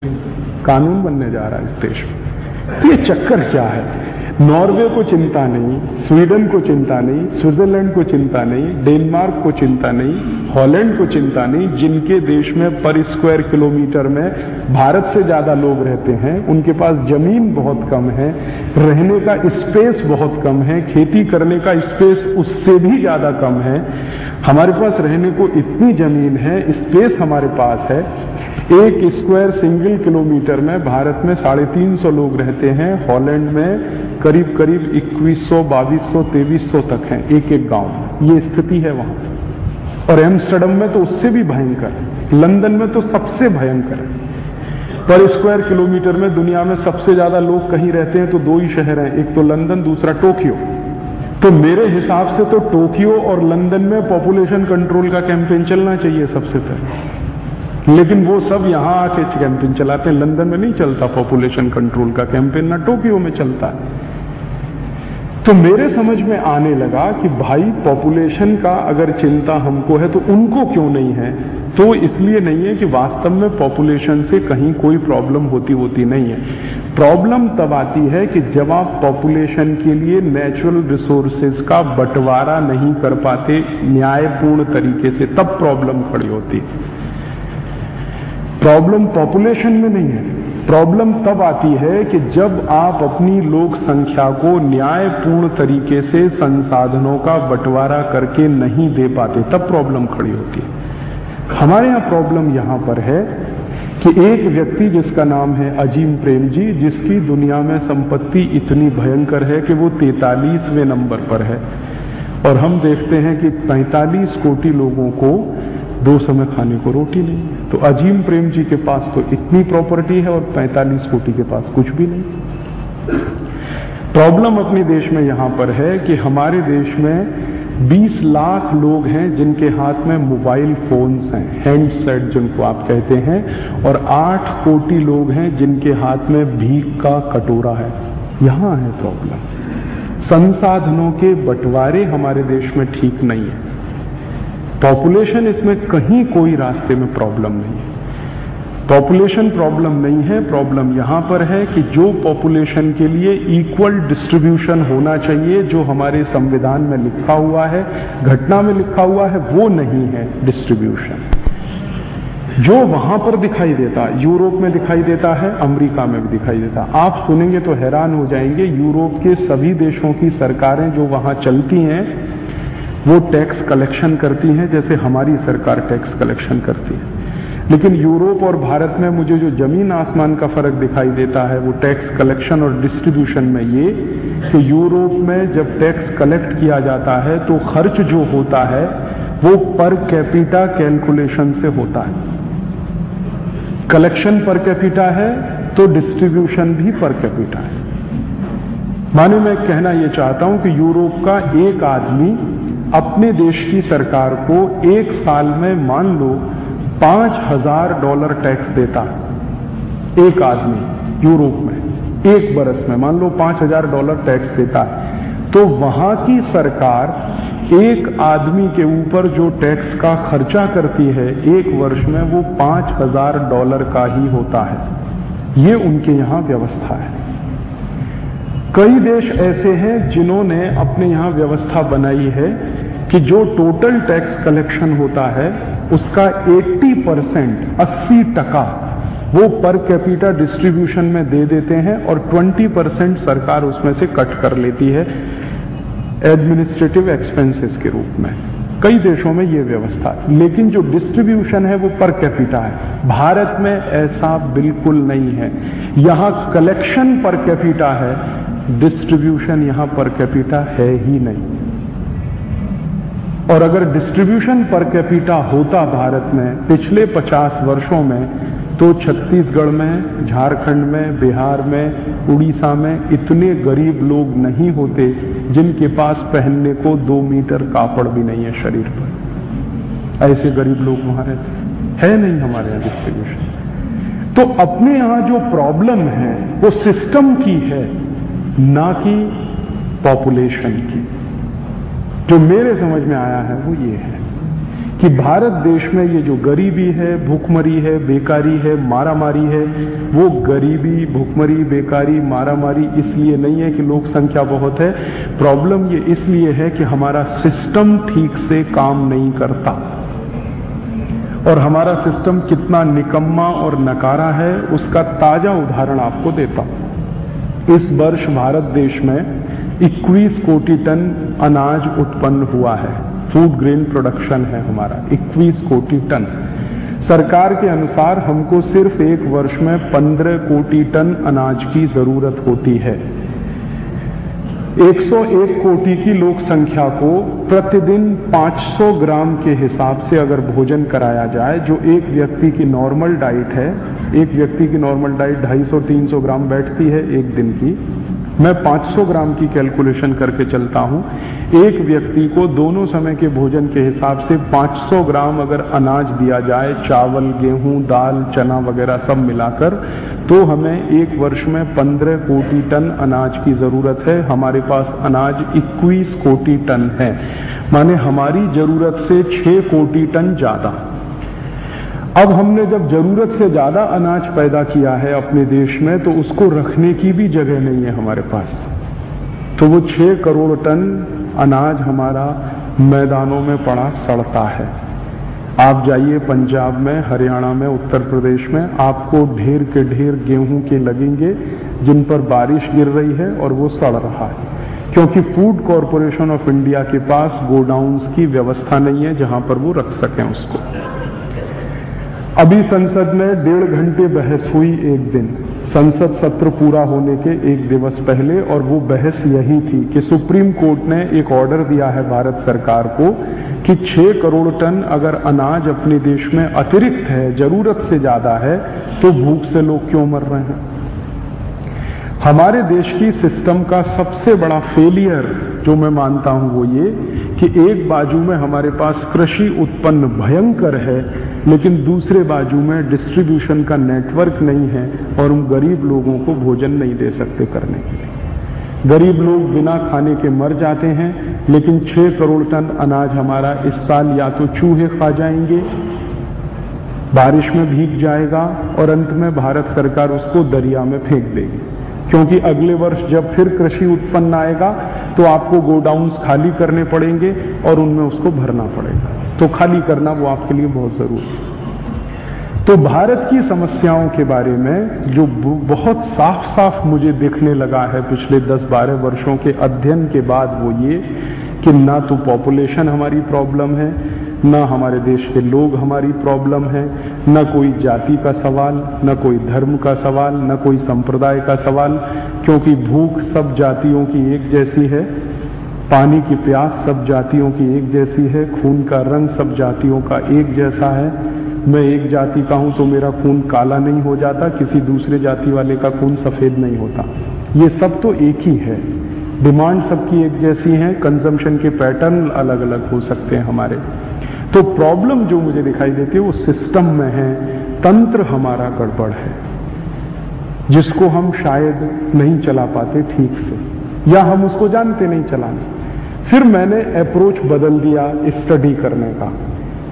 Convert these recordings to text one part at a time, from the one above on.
कानून बनने जा रहा है इस देश में। तो ये चक्कर क्या है? नॉर्वे को चिंता नहीं, स्वीडन को चिंता नहीं, स्विट्जरलैंड को चिंता नहीं, डेनमार्क को चिंता नहीं, हॉलैंड को चिंता नहीं, जिनके देश में पर स्क्वायर किलोमीटर में भारत से ज्यादा लोग रहते हैं, उनके पास जमीन बहुत कम है, रहने का स्पेस बहुत कम है, खेती करने का स्पेस उससे भी ज्यादा कम है। हमारे पास रहने को इतनी जमीन है, स्पेस हमारे पास है। एक स्क्वायर सिंगल किलोमीटर में भारत में 350 लोग रहते हैं, हॉलैंड में करीब करीब 2100, 2200, 2300 तक हैं एक एक गांव। ये स्थिति है वहां। और एम्स्टर्डम में तो उससे भी भयंकर, लंदन में तो सबसे भयंकर है। पर स्क्वायर किलोमीटर में दुनिया में सबसे ज्यादा लोग कहीं रहते हैं तो दो ही शहर हैं, एक तो लंदन, दूसरा टोक्यो। तो मेरे हिसाब से तो टोक्यो और लंदन में पॉपुलेशन कंट्रोल का कैंपेन चलना चाहिए सबसे पहले, लेकिन वो सब यहां आके कैंपेन चलाते हैं। लंदन में नहीं चलता पॉपुलेशन कंट्रोल का कैंपेन, ना टोक्यो में चलता है। तो मेरे समझ में आने लगा कि भाई पॉपुलेशन का अगर चिंता हमको है तो उनको क्यों नहीं है? तो इसलिए नहीं है कि वास्तव में पॉपुलेशन से कहीं कोई प्रॉब्लम होती नहीं है। प्रॉब्लम तब आती है कि जब आप पॉपुलेशन के लिए नेचुरल रिसोर्सेज का बंटवारा नहीं कर पाते न्यायपूर्ण तरीके से, तब प्रॉब्लम खड़ी होती है। प्रॉब्लम पॉपुलेशन में नहीं है, प्रॉब्लम तब आती है कि जब आप अपनी लोक संख्या को न्यायपूर्ण तरीके से संसाधनों का बंटवारा करके नहीं दे पाते, तब प्रॉब्लम खड़ी होती है। हमारे यहां प्रॉब्लम यहां पर है कि एक व्यक्ति जिसका नाम है अजीम प्रेमजी, जिसकी दुनिया में संपत्ति इतनी भयंकर है कि वो 43वें नंबर पर है, और हम देखते हैं कि 45 कोटि लोगों को 2 समय खाने को रोटी नहीं है। तो अजीम प्रेम जी के पास तो इतनी प्रॉपर्टी है और 45 कोटि के पास कुछ भी नहीं। प्रॉब्लम अपने देश में यहां पर है कि हमारे देश में 20 लाख लोग हैं जिनके हाथ में मोबाइल फोन्स हैं, हैंडसेट जिनको आप कहते हैं, और 8 कोटि लोग हैं जिनके हाथ में भीख का कटोरा है। यहां है प्रॉब्लम। संसाधनों के बंटवारे हमारे देश में ठीक नहीं है। पॉपुलेशन इसमें कहीं कोई रास्ते में प्रॉब्लम नहीं है। पॉपुलेशन प्रॉब्लम नहीं है, प्रॉब्लम यहां पर है कि जो पॉपुलेशन के लिए इक्वल डिस्ट्रीब्यूशन होना चाहिए, जो हमारे संविधान में लिखा हुआ है, घटना में लिखा हुआ है, वो नहीं है डिस्ट्रीब्यूशन। जो वहां पर दिखाई देता, यूरोप में दिखाई देता है, अमेरिका में भी दिखाई देता। आप सुनेंगे तो हैरान हो जाएंगे, यूरोप के सभी देशों की सरकारें जो वहां चलती हैं वो टैक्स कलेक्शन करती हैं जैसे हमारी सरकार टैक्स कलेक्शन करती है। लेकिन यूरोप और भारत में मुझे जो जमीन आसमान का फर्क दिखाई देता है वो टैक्स कलेक्शन और डिस्ट्रीब्यूशन में ये कि यूरोप में जब टैक्स कलेक्ट किया जाता है तो खर्च जो होता है वो पर कैपिटा कैलकुलेशन से होता है। कलेक्शन पर कैपिटा है तो डिस्ट्रीब्यूशन भी पर कैपिटा है। माने मैं कहना यह चाहता हूं कि यूरोप का एक आदमी अपने देश की सरकार को एक साल में मान लो $5000 टैक्स देता है। एक आदमी यूरोप में एक बरस में मान लो $5000 टैक्स देता है, तो वहां की सरकार एक आदमी के ऊपर जो टैक्स का खर्चा करती है एक वर्ष में वो $5000 का ही होता है। ये उनके यहां व्यवस्था है। कई देश ऐसे हैं जिन्होंने अपने यहां व्यवस्था बनाई है कि जो टोटल टैक्स कलेक्शन होता है उसका 80%, 80% वो पर कैपिटा डिस्ट्रीब्यूशन में दे देते हैं और 20% सरकार उसमें से कट कर लेती है एडमिनिस्ट्रेटिव एक्सपेंसेस के रूप में। कई देशों में ये व्यवस्था है, लेकिन जो डिस्ट्रीब्यूशन है वो पर कैपिटा है। भारत में ऐसा बिल्कुल नहीं है। यहां कलेक्शन पर कैपिटा है, डिस्ट्रीब्यूशन यहां पर कैपिटा है ही नहीं। और अगर डिस्ट्रीब्यूशन पर कैपिटा होता भारत में पिछले 50 वर्षों में, तो छत्तीसगढ़ में, झारखंड में, बिहार में, उड़ीसा में इतने गरीब लोग नहीं होते जिनके पास पहनने को 2 मीटर कापड़ भी नहीं है शरीर पर। ऐसे गरीब लोग वहां रहते है नहीं हमारे यहां डिस्ट्रीब्यूशन। तो अपने यहां जो प्रॉब्लम है वो सिस्टम की है, ना कि पॉपुलेशन की। जो मेरे समझ में आया है वो ये है कि भारत देश में ये जो गरीबी है, भूखमरी है, बेकारी है, मारामारी है, वो गरीबी, भूखमरी, बेकारी, मारामारी इसलिए नहीं है कि लोक संख्या बहुत है। प्रॉब्लम ये इसलिए है कि हमारा सिस्टम ठीक से काम नहीं करता। और हमारा सिस्टम कितना निकम्मा और नकारा है उसका ताजा उदाहरण आपको देता हूं। इस वर्ष भारत देश में 21 कोटि टन अनाज उत्पन्न हुआ है। फूड ग्रेन प्रोडक्शन है हमारा 21 कोटि टन। सरकार के अनुसार हमको सिर्फ एक वर्ष में 15 कोटि टन अनाज की जरूरत होती है। 101 कोटि की लोक संख्या को प्रतिदिन 500 ग्राम के हिसाब से अगर भोजन कराया जाए, जो एक व्यक्ति की नॉर्मल डाइट है, एक व्यक्ति की नॉर्मल डाइट 250-300 ग्राम बैठती है एक दिन की, मैं 500 ग्राम की कैलकुलेशन करके चलता हूं। एक व्यक्ति को दोनों समय के भोजन के हिसाब से 500 ग्राम अगर अनाज दिया जाए, चावल, गेहूं, दाल, चना वगैरह सब मिलाकर, तो हमें एक वर्ष में 15 कोटि टन अनाज की जरूरत है। हमारे पास अनाज 21 कोटि टन है, माने हमारी जरूरत से 6 कोटि टन ज्यादा। अब हमने जब जरूरत से ज्यादा अनाज पैदा किया है अपने देश में, तो उसको रखने की भी जगह नहीं है हमारे पास। तो वो 6 करोड़ टन अनाज हमारा मैदानों में पड़ा सड़ता है। आप जाइए पंजाब में, हरियाणा में, उत्तर प्रदेश में, आपको ढेर के ढेर गेहूं के लगेंगे जिन पर बारिश गिर रही है और वो सड़ रहा है, क्योंकि फूड कॉरपोरेशन ऑफ इंडिया के पास गोडाउन्स की व्यवस्था नहीं है जहां पर वो रख सकें उसको। अभी संसद में 1.5 घंटे बहस हुई एक दिन, संसद सत्र पूरा होने के एक दिवस पहले, और वो बहस यही थी कि सुप्रीम कोर्ट ने एक ऑर्डर दिया है भारत सरकार को कि 6 करोड़ टन अगर अनाज अपने देश में अतिरिक्त है, जरूरत से ज्यादा है, तो भूख से लोग क्यों मर रहे हैं। हमारे देश की सिस्टम का सबसे बड़ा फेलियर जो मैं मानता हूं वो ये कि एक बाजू में हमारे पास कृषि उत्पन्न भयंकर है, लेकिन दूसरे बाजू में डिस्ट्रीब्यूशन का नेटवर्क नहीं है और हम गरीब लोगों को भोजन नहीं दे सकते करने के लिए। गरीब लोग बिना खाने के मर जाते हैं, लेकिन 6 करोड़ टन अनाज हमारा इस साल या तो चूहे खा जाएंगे, बारिश में भीग जाएगा, और अंत में भारत सरकार उसको दरिया में फेंक देगी, क्योंकि अगले वर्ष जब फिर कृषि उत्पन्न आएगा तो आपको गोडाउन्स खाली करने पड़ेंगे और उनमें उसको भरना पड़ेगा। तो खाली करना वो आपके लिए बहुत जरूरी है। तो भारत की समस्याओं के बारे में जो बहुत साफ साफ मुझे दिखने लगा है पिछले 10-12 वर्षों के अध्ययन के बाद, वो ये कि ना तो पॉपुलेशन हमारी प्रॉब्लम है, ना हमारे देश के लोग हमारी प्रॉब्लम है, न कोई जाति का सवाल, न कोई धर्म का सवाल, न कोई संप्रदाय का सवाल, क्योंकि भूख सब जातियों की एक जैसी है, पानी की प्यास सब जातियों की एक जैसी है, खून का रंग सब जातियों का एक जैसा है। मैं एक जाति का हूं तो मेरा खून काला नहीं हो जाता, किसी दूसरे जाति वाले का खून सफेद नहीं होता। ये सब तो एक ही है, डिमांड सबकी एक जैसी है, कंजम्पशन के पैटर्न अलग अलग हो सकते हैं हमारे। तो प्रॉब्लम जो मुझे दिखाई देती है वो सिस्टम में है, तंत्र हमारा गड़बड़ है, जिसको हम शायद नहीं चला पाते ठीक से, या हम उसको जानते नहीं चलाने। फिर मैंने अप्रोच बदल दिया स्टडी करने का।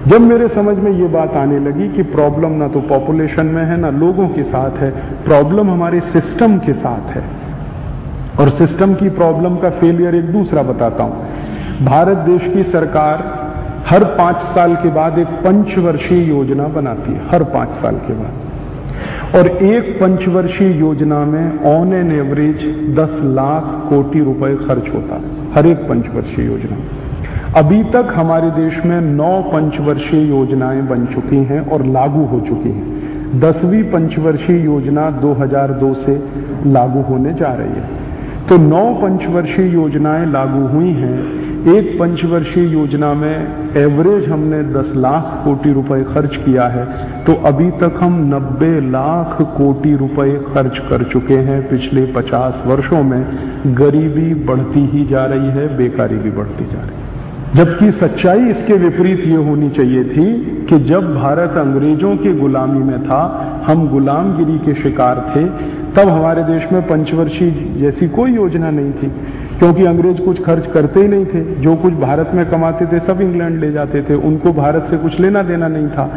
जब मेरे समझ में ये बात आने लगी कि प्रॉब्लम ना तो पॉपुलेशन में है, ना लोगों के साथ है, प्रॉब्लम हमारे सिस्टम के साथ है। और सिस्टम की प्रॉब्लम का फेलियर एक दूसरा बताता हूं। भारत देश की सरकार हर 5 साल के बाद एक पंचवर्षीय योजना बनाती है, हर 5 साल के बाद, और एक पंचवर्षीय योजना में ऑन एन एवरेज 10 लाख कोटि रुपए खर्च होता है, हर एक पंचवर्षीय योजना। अभी तक हमारे देश में 9 पंचवर्षीय योजनाएं बन चुकी हैं और लागू हो चुकी हैं। 10वीं पंचवर्षीय योजना 2002 से लागू होने जा रही है। तो 9 पंचवर्षीय योजनाएं लागू हुई हैं। एक पंचवर्षीय योजना में एवरेज हमने 10 लाख कोटि रुपए खर्च किया है, तो अभी तक हम 90 लाख कोटि रुपए खर्च कर चुके हैं पिछले 50 वर्षों में। गरीबी बढ़ती ही जा रही है, बेकारी भी बढ़ती जा रही है। जबकि सच्चाई इसके विपरीत ये होनी चाहिए थी कि जब भारत अंग्रेजों की गुलामी में था, हम गुलामगिरी के शिकार थे, तब हमारे देश में पंचवर्षीय जैसी कोई योजना नहीं थी। क्योंकि अंग्रेज कुछ खर्च करते ही नहीं थे, जो कुछ भारत में कमाते थे सब इंग्लैंड ले जाते थे, उनको भारत से कुछ लेना देना नहीं था।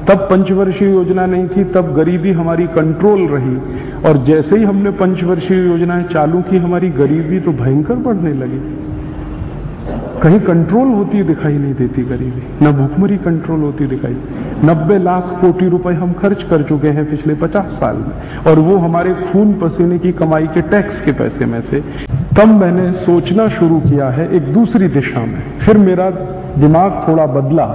तब पंचवर्षीय योजना नहीं थी, तब गरीबी हमारी कंट्रोल रही, और जैसे ही हमने पंचवर्षीय योजनाएं चालू की हमारी गरीबी तो भयंकर बढ़ने लगी। कहीं कंट्रोल होती दिखाई नहीं देती गरीबी, न भूखमरी कंट्रोल होती दिखाई। 90 लाख कोटि रुपए हम खर्च कर चुके हैं पिछले 50 साल में, और वो हमारे खून पसीने की कमाई के टैक्स के पैसे में से। तब मैंने सोचना शुरू किया है एक दूसरी दिशा में, फिर मेरा दिमाग थोड़ा बदला,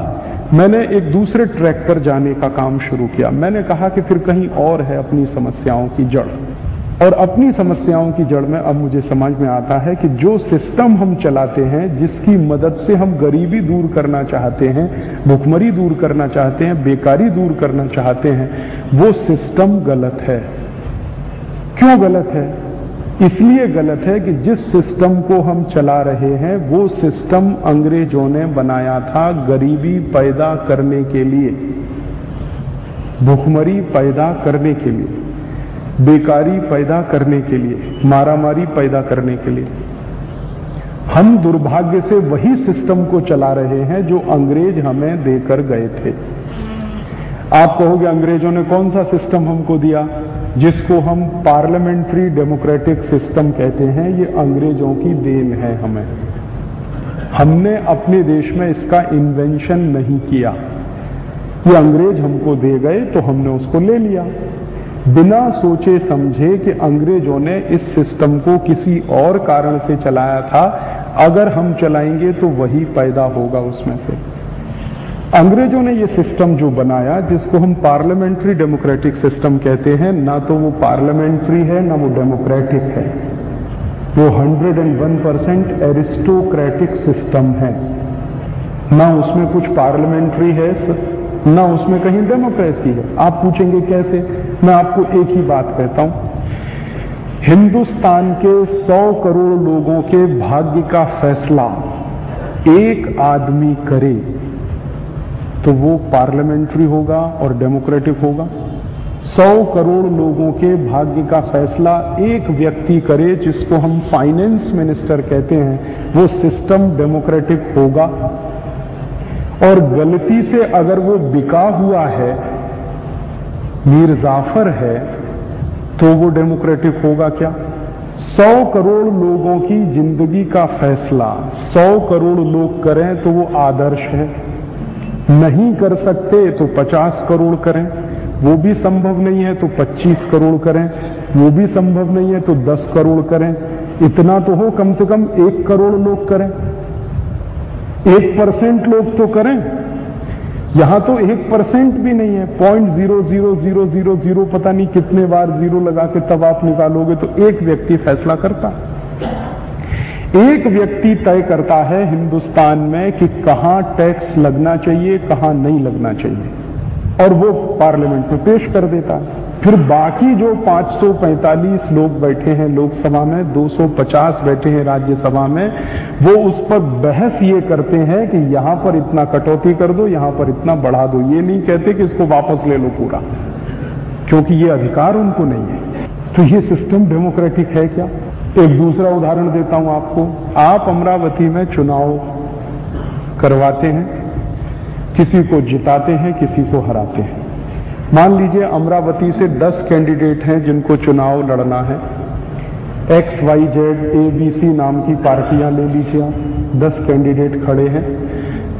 मैंने एक दूसरे ट्रैक पर जाने का काम शुरू किया। मैंने कहा कि फिर कहीं और है अपनी समस्याओं की जड़, और अपनी समस्याओं की जड़ में अब मुझे समझ में आता है कि जो सिस्टम हम चलाते हैं, जिसकी मदद से हम गरीबी दूर करना चाहते हैं, भुखमरी दूर करना चाहते हैं, बेकारी दूर करना चाहते हैं, वो सिस्टम गलत है। क्यों गलत है? इसलिए गलत है कि जिस सिस्टम को हम चला रहे हैं वो सिस्टम अंग्रेजों ने बनाया था गरीबी पैदा करने के लिए, भुखमरी पैदा करने के लिए, बेकारी पैदा करने के लिए, मारामारी पैदा करने के लिए। हम दुर्भाग्य से वही सिस्टम को चला रहे हैं जो अंग्रेज हमें देकर गए थे। आप कहोगे अंग्रेजों ने कौन सा सिस्टम हमको दिया? जिसको हम पार्लियामेंट्री डेमोक्रेटिक सिस्टम कहते हैं, ये अंग्रेजों की देन है हमें। हमने अपने देश में इसका इन्वेंशन नहीं किया, ये अंग्रेज हमको दे गए तो हमने उसको ले लिया, बिना सोचे समझे कि अंग्रेजों ने इस सिस्टम को किसी और कारण से चलाया था, अगर हम चलाएंगे तो वही पैदा होगा उसमें से। अंग्रेजों ने ये सिस्टम जो बनाया, जिसको हम पार्लियामेंट्री डेमोक्रेटिक सिस्टम कहते हैं, ना तो वो पार्लियामेंट्री है ना वो डेमोक्रेटिक है, वो 101% एरिस्टोक्रेटिक सिस्टम है। ना उसमें कुछ पार्लियामेंट्री है, ना उसमें कहीं डेमोक्रेसी है। आप पूछेंगे कैसे? मैं आपको एक ही बात कहता हूं, हिंदुस्तान के 100 करोड़ लोगों के भाग्य का फैसला एक आदमी करे तो वो पार्लियामेंट्री होगा और डेमोक्रेटिक होगा। 100 करोड़ लोगों के भाग्य का फैसला एक व्यक्ति करे, जिसको हम फाइनेंस मिनिस्टर कहते हैं, वो सिस्टम डेमोक्रेटिक होगा। और गलती से अगर वो बिका हुआ है, मीर जाफर है, तो वो डेमोक्रेटिक होगा क्या? 100 करोड़ लोगों की जिंदगी का फैसला 100 करोड़ लोग करें तो वो आदर्श है। नहीं कर सकते तो 50 करोड़ करें, वो भी संभव नहीं है तो 25 करोड़ करें, वो भी संभव नहीं है तो 10 करोड़ करें। इतना तो हो, कम से कम 1 करोड़ लोग करें, 1% लोग तो करें। यहां तो 1% भी नहीं है, 0.00000 पता नहीं कितने बार जीरो लगा के तब आप निकालोगे तो एक व्यक्ति फैसला करता है। एक व्यक्ति तय करता है हिंदुस्तान में कि कहां टैक्स लगना चाहिए, कहां नहीं लगना चाहिए, और वो पार्लियामेंट में पेश कर देता है। फिर बाकी जो 545 लोग बैठे हैं लोकसभा में, 250 बैठे हैं राज्यसभा में, वो उस पर बहस ये करते हैं कि यहां पर इतना कटौती कर दो, यहां पर इतना बढ़ा दो। ये नहीं कहते कि इसको वापस ले लो पूरा, क्योंकि ये अधिकार उनको नहीं है। तो ये सिस्टम डेमोक्रेटिक है क्या? एक दूसरा उदाहरण देता हूं आपको। आप अमरावती में चुनाव करवाते हैं, किसी को जिताते हैं, किसी को हराते हैं। मान लीजिए अमरावती से 10 कैंडिडेट हैं जिनको चुनाव लड़ना है। XYZ ABC नाम की पार्टियां ले लीजिए आप, 10 कैंडिडेट खड़े हैं।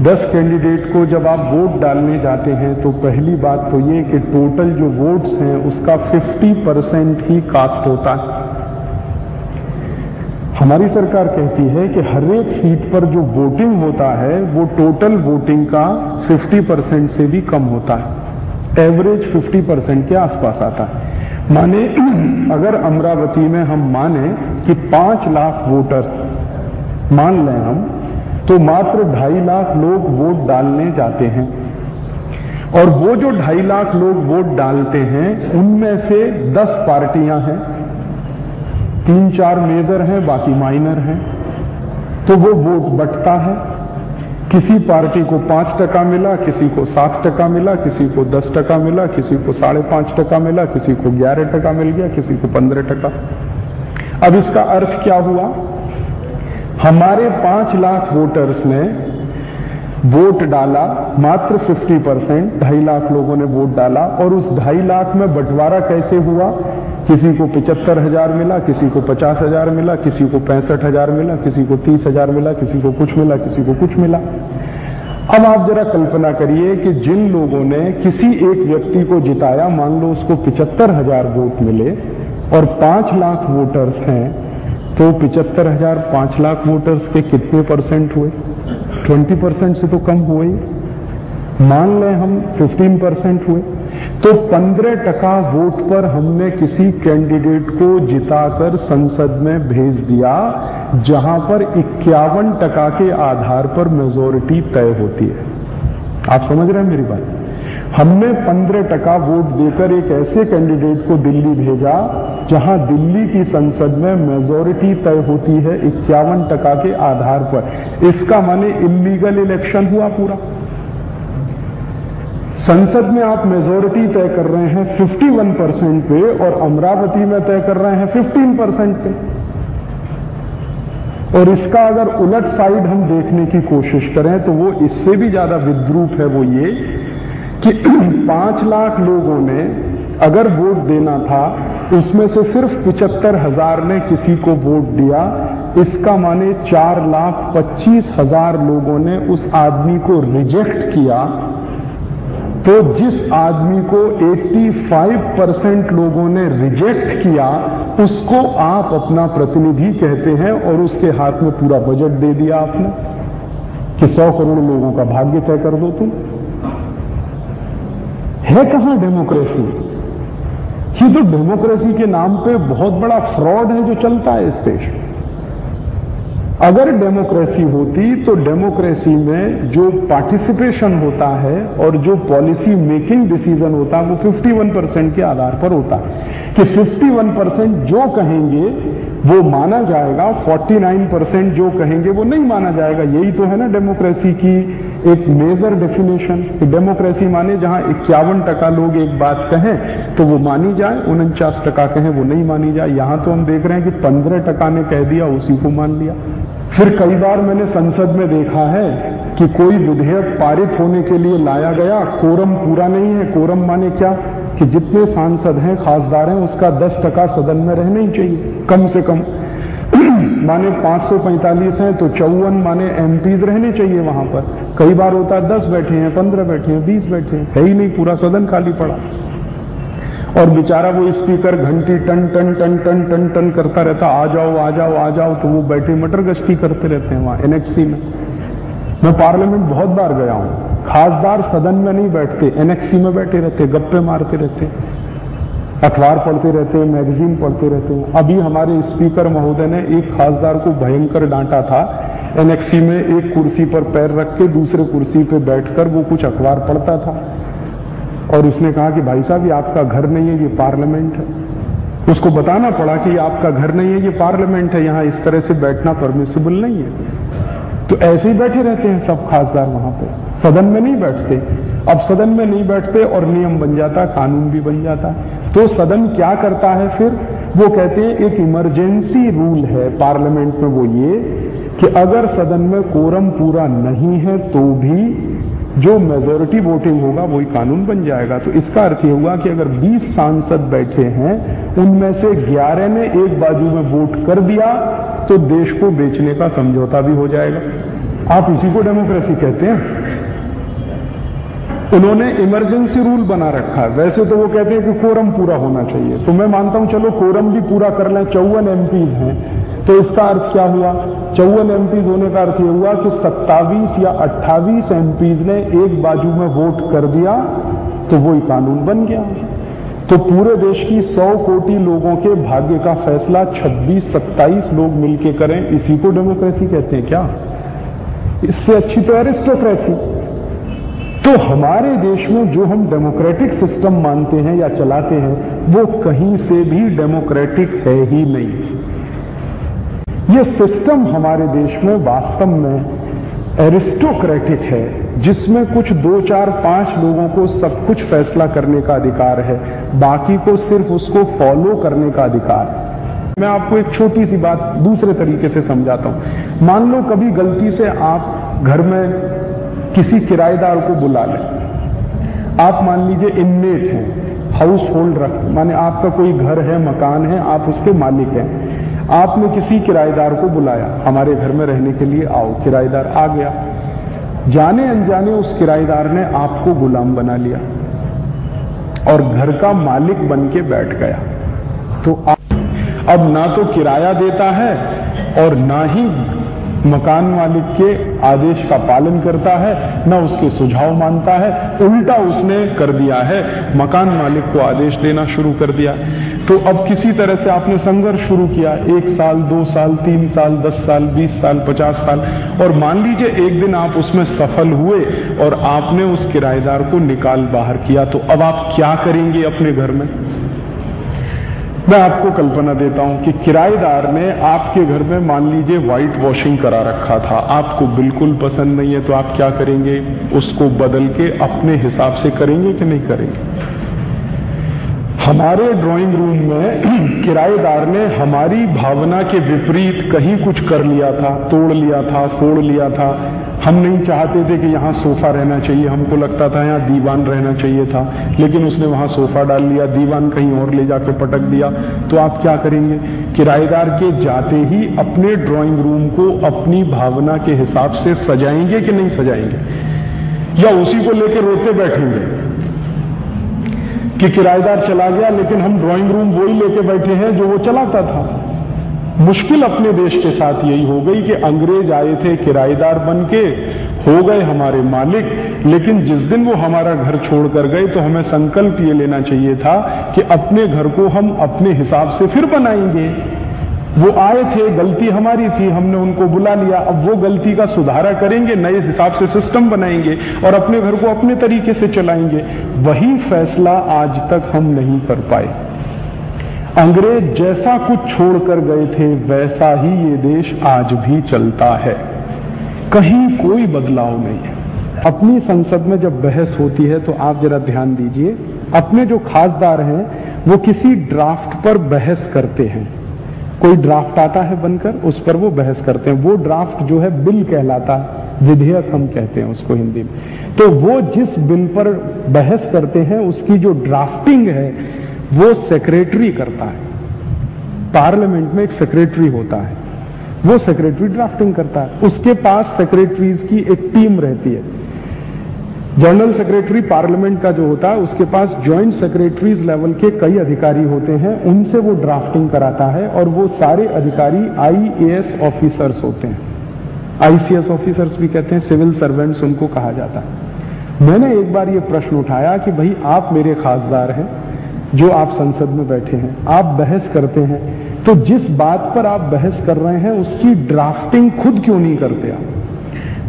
10 कैंडिडेट को जब आप वोट डालने जाते हैं तो पहली बात तो ये कि टोटल जो वोट्स हैं उसका 50% ही कास्ट होता है। हमारी सरकार कहती है कि हर एक सीट पर जो वोटिंग होता है वो टोटल वोटिंग का 50% से भी कम होता है, एवरेज 50% के आसपास आता है। माने अगर अमरावती में हम माने कि 5 लाख वोटर मान लें हम, तो मात्र 2.5 लाख लोग वोट डालने जाते हैं, और वो जो 2.5 लाख लोग वोट डालते हैं उनमें से 10 पार्टियां हैं, 3-4 मेजर हैं, बाकी माइनर हैं, तो वो वोट बंटता है। किसी पार्टी को 5% मिला, किसी को 7% मिला, किसी को 10% मिला, किसी को 5.5% मिला, किसी को 11% मिल गया, किसी को 15%। अब इसका अर्थ क्या हुआ हमारे 5 लाख वोटर्स ने वोट डाला, मात्र 50%, 2.5 लाख लोगों ने वोट डाला, और उस 2.5 लाख में बंटवारा कैसे हुआ? किसी को 75,000 मिला, किसी को 50,000 मिला, किसी को 65,000 मिला, किसी को 30,000 मिला, किसी को कुछ मिला, किसी को कुछ मिला। अब आप जरा कल्पना करिए कि जिन लोगों ने किसी एक व्यक्ति को जिताया, मान लो उसको 75,000 वोट मिले और 5 लाख वोटर्स हैं, तो 75,000 5 लाख वोटर्स के कितने परसेंट हुए? 20% से तो कम हुए ही। मान लें हम 15% हुए, तो 15% वोट पर हमने किसी कैंडिडेट को जिताकर संसद में भेज दिया, जहां पर 51% के आधार पर मेजोरिटी तय होती है। आप समझ रहे हैं मेरी बात? हमने 15% वोट देकर एक ऐसे कैंडिडेट को दिल्ली भेजा जहां दिल्ली की संसद में मेजोरिटी तय होती है 51% के आधार पर। इसका माने इल्लीगल इलेक्शन हुआ पूरा। संसद में आप मेजोरिटी तय कर रहे हैं 51% पे और अमरावती में तय कर रहे हैं 15% पे। और इसका अगर उलट साइड हम देखने की कोशिश करें तो वो इससे भी ज्यादा विद्रूप है। वो ये कि 5 लाख लोगों ने अगर वोट देना था, उसमें से सिर्फ 75,000 ने किसी को वोट दिया। इसका माने 4,25,000 लोगों ने उस आदमी को रिजेक्ट किया। तो जिस आदमी को 85% लोगों ने रिजेक्ट किया, उसको आप अपना प्रतिनिधि कहते हैं और उसके हाथ में पूरा बजट दे दिया आपने कि 100 करोड़ लोगों का भाग्य तय कर दो तुम। है कहां डेमोक्रेसी? ये तो डेमोक्रेसी के नाम पे बहुत बड़ा फ्रॉड है जो चलता है इस देश में। अगर डेमोक्रेसी होती तो डेमोक्रेसी में जो पार्टिसिपेशन होता है और जो पॉलिसी मेकिंग डिसीजन होता है वो 51% के आधार पर होता है कि 51% जो कहेंगे वो माना जाएगा, 49% जो कहेंगे वो नहीं माना जाएगा। यही तो है ना डेमोक्रेसी की एक मेजर डेफिनेशन। डेमोक्रेसी माने जहां 51% लोग एक बात कहें तो वो मानी जाए, 49% कहें वो नहीं मानी जाए। यहां तो हम देख रहे हैं कि 15% ने कह दिया, उसी को मान लिया। फिर कई बार मैंने संसद में देखा है कि कोई विधेयक पारित होने के लिए लाया गया, कोरम पूरा नहीं है। कोरम माने क्या? कि जितने सांसद हैं, खासदार हैं, उसका 10% सदन में रहना ही चाहिए कम से कम। माने 545 हैं तो 54 माने एमपीज रहने चाहिए वहां पर। कई बार होता है 10 बैठे हैं, 15 बैठे हैं, 20 बैठे हैं, है ही नहीं, पूरा सदन खाली पड़ा। और बेचारा वो स्पीकर घंटी टन टन टन टन टन टन करता रहता, आ जाओ आ जाओ आ जाओ, तो वो बैठे मटर गश्ती करते रहते हैं वहां एनेक्सी में। मैं पार्लियामेंट बहुत बार गया हूं। खासदार सदन में नहीं बैठते, एनेक्सी में बैठे रहते, गप्पे मारते रहते, अखबार पढ़ते रहते, मैगजीन पढ़ते रहते हैं। अभी हमारे स्पीकर महोदय ने एक खासदार को भयंकर डांटा था। एनेक्सी में एक कुर्सी पर पैर रख के दूसरे कुर्सी पे बैठकर वो कुछ अखबार पढ़ता था और उसने कहा कि भाई साहब ये आपका घर नहीं है, ये पार्लियामेंट है। उसको बताना पड़ा कि ये आपका घर नहीं है, ये पार्लियामेंट है, यहां इस तरह से बैठना परमिसिबल नहीं है। तो ऐसे ही बैठे रहते हैं सब खासदार वहां पे, सदन में नहीं बैठते। अब सदन में नहीं बैठते और नियम बन जाता, कानून भी बन जाता है। तो सदन क्या करता है फिर? वो कहते हैं एक इमरजेंसी रूल है पार्लियामेंट में, वो ये कि अगर सदन में कोरम पूरा नहीं है तो भी जो मेजोरिटी वोटिंग होगा वही कानून बन जाएगा। तो इसका अर्थ ये हुआ कि अगर 20 सांसद बैठे हैं, उनमें से 11 ने एक बाजू में वोट कर दिया तो देश को बेचने का समझौता भी हो जाएगा। आप इसी को डेमोक्रेसी कहते हैं। उन्होंने इमरजेंसी रूल बना रखा है। वैसे तो वो कहते हैं कि कोरम पूरा होना चाहिए, तो मैं मानता हूं चलो कोरम भी पूरा कर लें। 54 एमपीज हैं, तो इसका अर्थ क्या हुआ? 54 एमपीज होने का अर्थ यह हुआ कि 27 या 28 एमपीज ने एक बाजू में वोट कर दिया तो वही कानून बन गया। तो पूरे देश की 100 कोटि लोगों के भाग्य का फैसला 26-27 लोग मिलकर करें, इसी को डेमोक्रेसी कहते हैं क्या? इससे अच्छी तो एरिस्टोक्रेसी। तो हमारे देश में जो हम डेमोक्रेटिक सिस्टम मानते हैं या चलाते हैं, वो कहीं से भी डेमोक्रेटिक है ही नहीं। ये सिस्टम हमारे देश में वास्तव में एरिस्टोक्रेटिक है, जिसमें कुछ 2, 4, 5 लोगों को सब कुछ फैसला करने का अधिकार है, बाकी को सिर्फ उसको फॉलो करने का अधिकार है। मैं आपको एक छोटी सी बात दूसरे तरीके से समझाता हूं। मान लो कभी गलती से आप घर में किसी किराएदार को बुला लें। आप मान लीजिए इनमेट हैं, हाउस होल्ड रख, माने आपका कोई घर है, मकान है, आप उसके मालिक हैं। आपने किसी किराएदार को बुलाया, हमारे घर में रहने के लिए आओ। किराएदार आ गया, जाने अनजाने उस किराएदार ने आपको गुलाम बना लिया और घर का मालिक बन के बैठ गया। तो अब ना तो किराया देता है और ना ही मकान मालिक के आदेश का पालन करता है, ना उसके सुझाव मानता है, उल्टा उसने कर दिया है, मकान मालिक को आदेश देना शुरू कर दिया। तो अब किसी तरह से आपने संघर्ष शुरू किया, 1 साल, 2 साल, 3 साल, 10 साल, 20 साल, 50 साल, और मान लीजिए एक दिन आप उसमें सफल हुए और आपने उस किराएदार को निकाल बाहर किया। तो अब आप क्या करेंगे अपने घर में? मैं आपको कल्पना देता हूं कि किराएदार ने आपके घर में मान लीजिए व्हाइट वॉशिंग करा रखा था, आपको बिल्कुल पसंद नहीं है, तो आप क्या करेंगे? उसको बदल के अपने हिसाब से करेंगे कि नहीं करेंगे? हमारे ड्राइंग रूम में किराएदार ने हमारी भावना के विपरीत कहीं कुछ कर लिया था, तोड़ लिया था, फोड़ लिया था। हम नहीं चाहते थे कि यहां सोफा रहना चाहिए, हमको लगता था यहां दीवान रहना चाहिए था, लेकिन उसने वहां सोफा डाल लिया, दीवान कहीं और ले जाके पटक दिया। तो आप क्या करेंगे? किराएदार के जाते ही अपने ड्राइंग रूम को अपनी भावना के हिसाब से सजाएंगे कि नहीं सजाएंगे? या उसी को लेकर रोते बैठेंगे कि किराएदार चला गया लेकिन हम ड्राइंग रूम वही लेके बैठे हैं जो वो चलाता था? मुश्किल अपने देश के साथ यही हो गई कि अंग्रेज आए थे किराएदार बन के, हो गए हमारे मालिक, लेकिन जिस दिन वो हमारा घर छोड़कर गए तो हमें संकल्प ये लेना चाहिए था कि अपने घर को हम अपने हिसाब से फिर बनाएंगे। वो आए थे, गलती हमारी थी, हमने उनको बुला लिया, अब वो गलती का सुधारा करेंगे, नए हिसाब से सिस्टम बनाएंगे और अपने घर को अपने तरीके से चलाएंगे। वही फैसला आज तक हम नहीं कर पाए। अंग्रेज जैसा कुछ छोड़कर गए थे वैसा ही ये देश आज भी चलता है, कहीं कोई बदलाव नहीं है। अपनी संसद में जब बहस होती है तो आप जरा ध्यान दीजिए, अपने जो खासदार हैं वो किसी ड्राफ्ट पर बहस करते हैं। कोई ड्राफ्ट आता है बनकर, उस पर वो बहस करते हैं। वो ड्राफ्ट जो है बिल कहलाता है, विधेयक हम कहते हैं उसको हिंदी में। तो वो जिस बिल पर बहस करते हैं उसकी जो ड्राफ्टिंग है वो सेक्रेटरी करता है। पार्लियामेंट में एक सेक्रेटरी होता है, वो सेक्रेटरी ड्राफ्टिंग करता है। उसके पास सेक्रेटरीज की एक टीम रहती है। जनरल सेक्रेटरी पार्लियामेंट का जो होता है उसके पास ज्वाइंट सेक्रेटरीज लेवल के कई अधिकारी होते हैं, उनसे वो ड्राफ्टिंग कराता है और वो सारे अधिकारी IAS ऑफिसर्स होते हैं, ICS ऑफिसर्स भी कहते हैं, सिविल सर्वेंट्स उनको कहा जाता है। मैंने एक बार ये प्रश्न उठाया कि भाई आप मेरे खासदार हैं, जो आप संसद में बैठे हैं, आप बहस करते हैं, तो जिस बात पर आप बहस कर रहे हैं उसकी ड्राफ्टिंग खुद क्यों नहीं करते आप?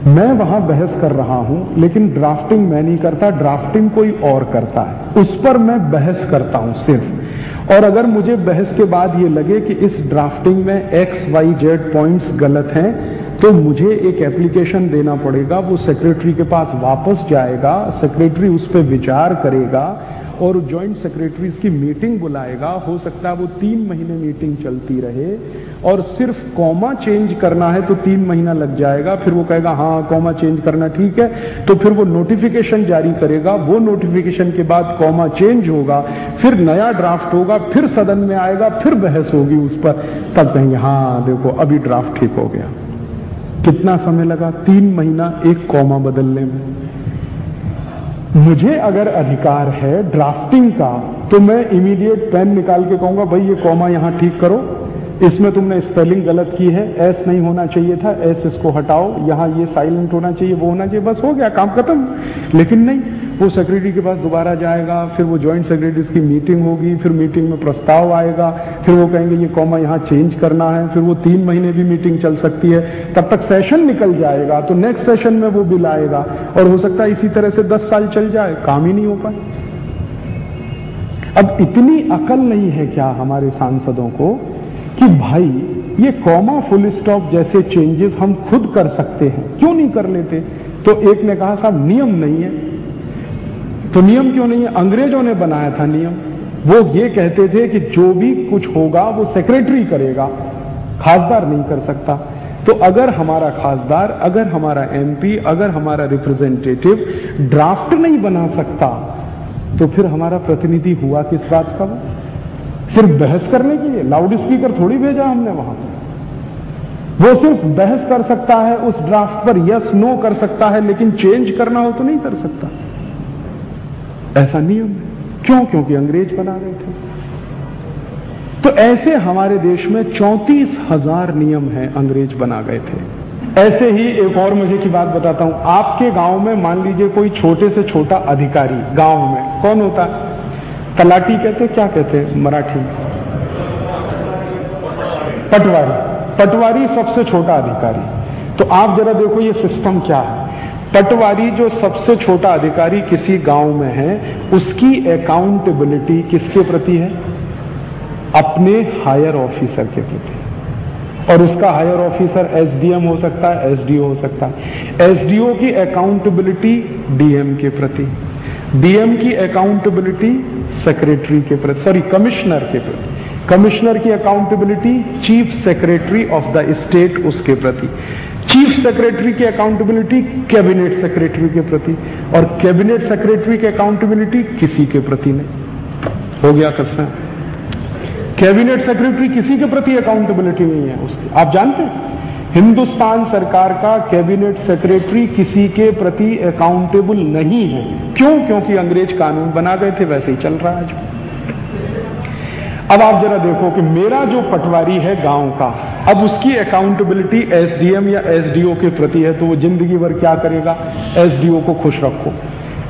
मैं वहां बहस कर रहा हूं लेकिन ड्राफ्टिंग मैं नहीं करता, ड्राफ्टिंग कोई और करता है, उस पर मैं बहस करता हूं सिर्फ। और अगर मुझे बहस के बाद ये लगे कि इस ड्राफ्टिंग में XYZ पॉइंट्स गलत हैं तो मुझे एक एप्लीकेशन देना पड़ेगा, वो सेक्रेटरी के पास वापस जाएगा, सेक्रेटरी उस पर विचार करेगा और ज्वाइंट सेक्रेटरीज की मीटिंग बुलाएगा। हो सकता है वो 3 महीने मीटिंग चलती रहे और सिर्फ कॉमा चेंज करना है तो 3 महीना लग जाएगा। फिर वो कहेगा हाँ कॉमा चेंज करना ठीक है, तो फिर वो नोटिफिकेशन जारी करेगा, वो नोटिफिकेशन के बाद कॉमा चेंज होगा, फिर नया ड्राफ्ट होगा, फिर सदन में आएगा, फिर बहस होगी उस पर, तब कहेंगे हाँ देखो अभी ड्राफ्ट ठीक हो गया। कितना समय लगा? 3 महीना एक कॉमा बदलने में। मुझे अगर अधिकार है ड्राफ्टिंग का तो मैं इमीडिएट पेन निकाल के कहूंगा भाई ये कॉमा यहां ठीक करो, इसमें तुमने स्पेलिंग गलत की है, एस नहीं होना चाहिए था, एस इसको हटाओ, यहां ये साइलेंट होना चाहिए, वो होना चाहिए, बस हो गया काम खत्म। लेकिन नहीं, वो सेक्रेटरी के पास दोबारा जाएगा, फिर वो ज्वाइंट सेक्रेटरीज की मीटिंग होगी, फिर मीटिंग में प्रस्ताव आएगा, फिर वो कहेंगे ये कॉमा यहां चेंज करना है, फिर वो 3 महीने भी मीटिंग चल सकती है, तब तक सेशन निकल जाएगा, तो नेक्स्ट सेशन में वो बिल आएगा और हो सकता है इसी तरह से 10 साल चल जाए, काम ही नहीं हो पाए। अब इतनी अकल नहीं है क्या हमारे सांसदों को कि भाई ये कॉमा फुल स्टॉप जैसे चेंजेस हम खुद कर सकते हैं, क्यों नहीं कर लेते? तो एक ने कहा साहब नियम नहीं है। तो नियम क्यों नहीं है? अंग्रेजों ने बनाया था नियम, वो ये कहते थे कि जो भी कुछ होगा वो सेक्रेटरी करेगा, खासदार नहीं कर सकता। तो अगर हमारा खासदार, अगर हमारा एमपी, अगर हमारा रिप्रेजेंटेटिव ड्राफ्ट नहीं बना सकता, तो फिर हमारा प्रतिनिधि हुआ किस बात का? वो सिर्फ बहस करने के लिए, लाउड स्पीकर थोड़ी भेजा हमने वहां पर। वो सिर्फ बहस कर सकता है उस ड्राफ्ट पर, यस नो कर सकता है, लेकिन चेंज करना हो तो नहीं कर सकता। ऐसा नियम है। क्यों? क्योंकि अंग्रेज बना रहे थे। तो ऐसे हमारे देश में 34,000 नियम हैं, अंग्रेज बना गए थे। ऐसे ही एक और मजे की बात बताता हूं। आपके गांव में मान लीजिए कोई छोटे से छोटा अधिकारी गांव में कौन होता है? तलाटी कहते, क्या कहते हैं मराठी? पटवारी। पटवारी सबसे छोटा अधिकारी। तो आप जरा देखो ये सिस्टम क्या है। पटवारी जो सबसे छोटा अधिकारी किसी गांव में है, उसकी अकाउंटेबिलिटी किसके प्रति है? अपने हायर ऑफिसर के प्रति। और उसका हायर ऑफिसर एसडीएम हो सकता है, एसडीओ हो सकता है। एसडीओ की अकाउंटेबिलिटी डीएम के प्रति, डीएम की अकाउंटेबिलिटी सेक्रेटरी के प्रति, सॉरी कमिश्नर के प्रति, कमिश्नर की accountability chief secretary of the state उसके प्रति, चीफ सेक्रेटरी की अकाउंटेबिलिटी कैबिनेट सेक्रेटरी के प्रति, और कैबिनेट सेक्रेटरी की अकाउंटेबिलिटी किसी के प्रति नहीं। हो गया कसम। कैबिनेट सेक्रेटरी किसी के प्रति अकाउंटेबिलिटी नहीं है उसकी। आप जानते हैं हिंदुस्तान सरकार का कैबिनेट सेक्रेटरी किसी के प्रति अकाउंटेबल नहीं है। क्यों? क्योंकि अंग्रेज कानून बना गए थे, वैसे ही चल रहा है आज। अब आप जरा देखो कि मेरा जो पटवारी है गांव का, अब उसकी अकाउंटेबिलिटी एसडीएम या एसडीओ के प्रति है, तो वो जिंदगी भर क्या करेगा? एसडीओ को खुश रखो,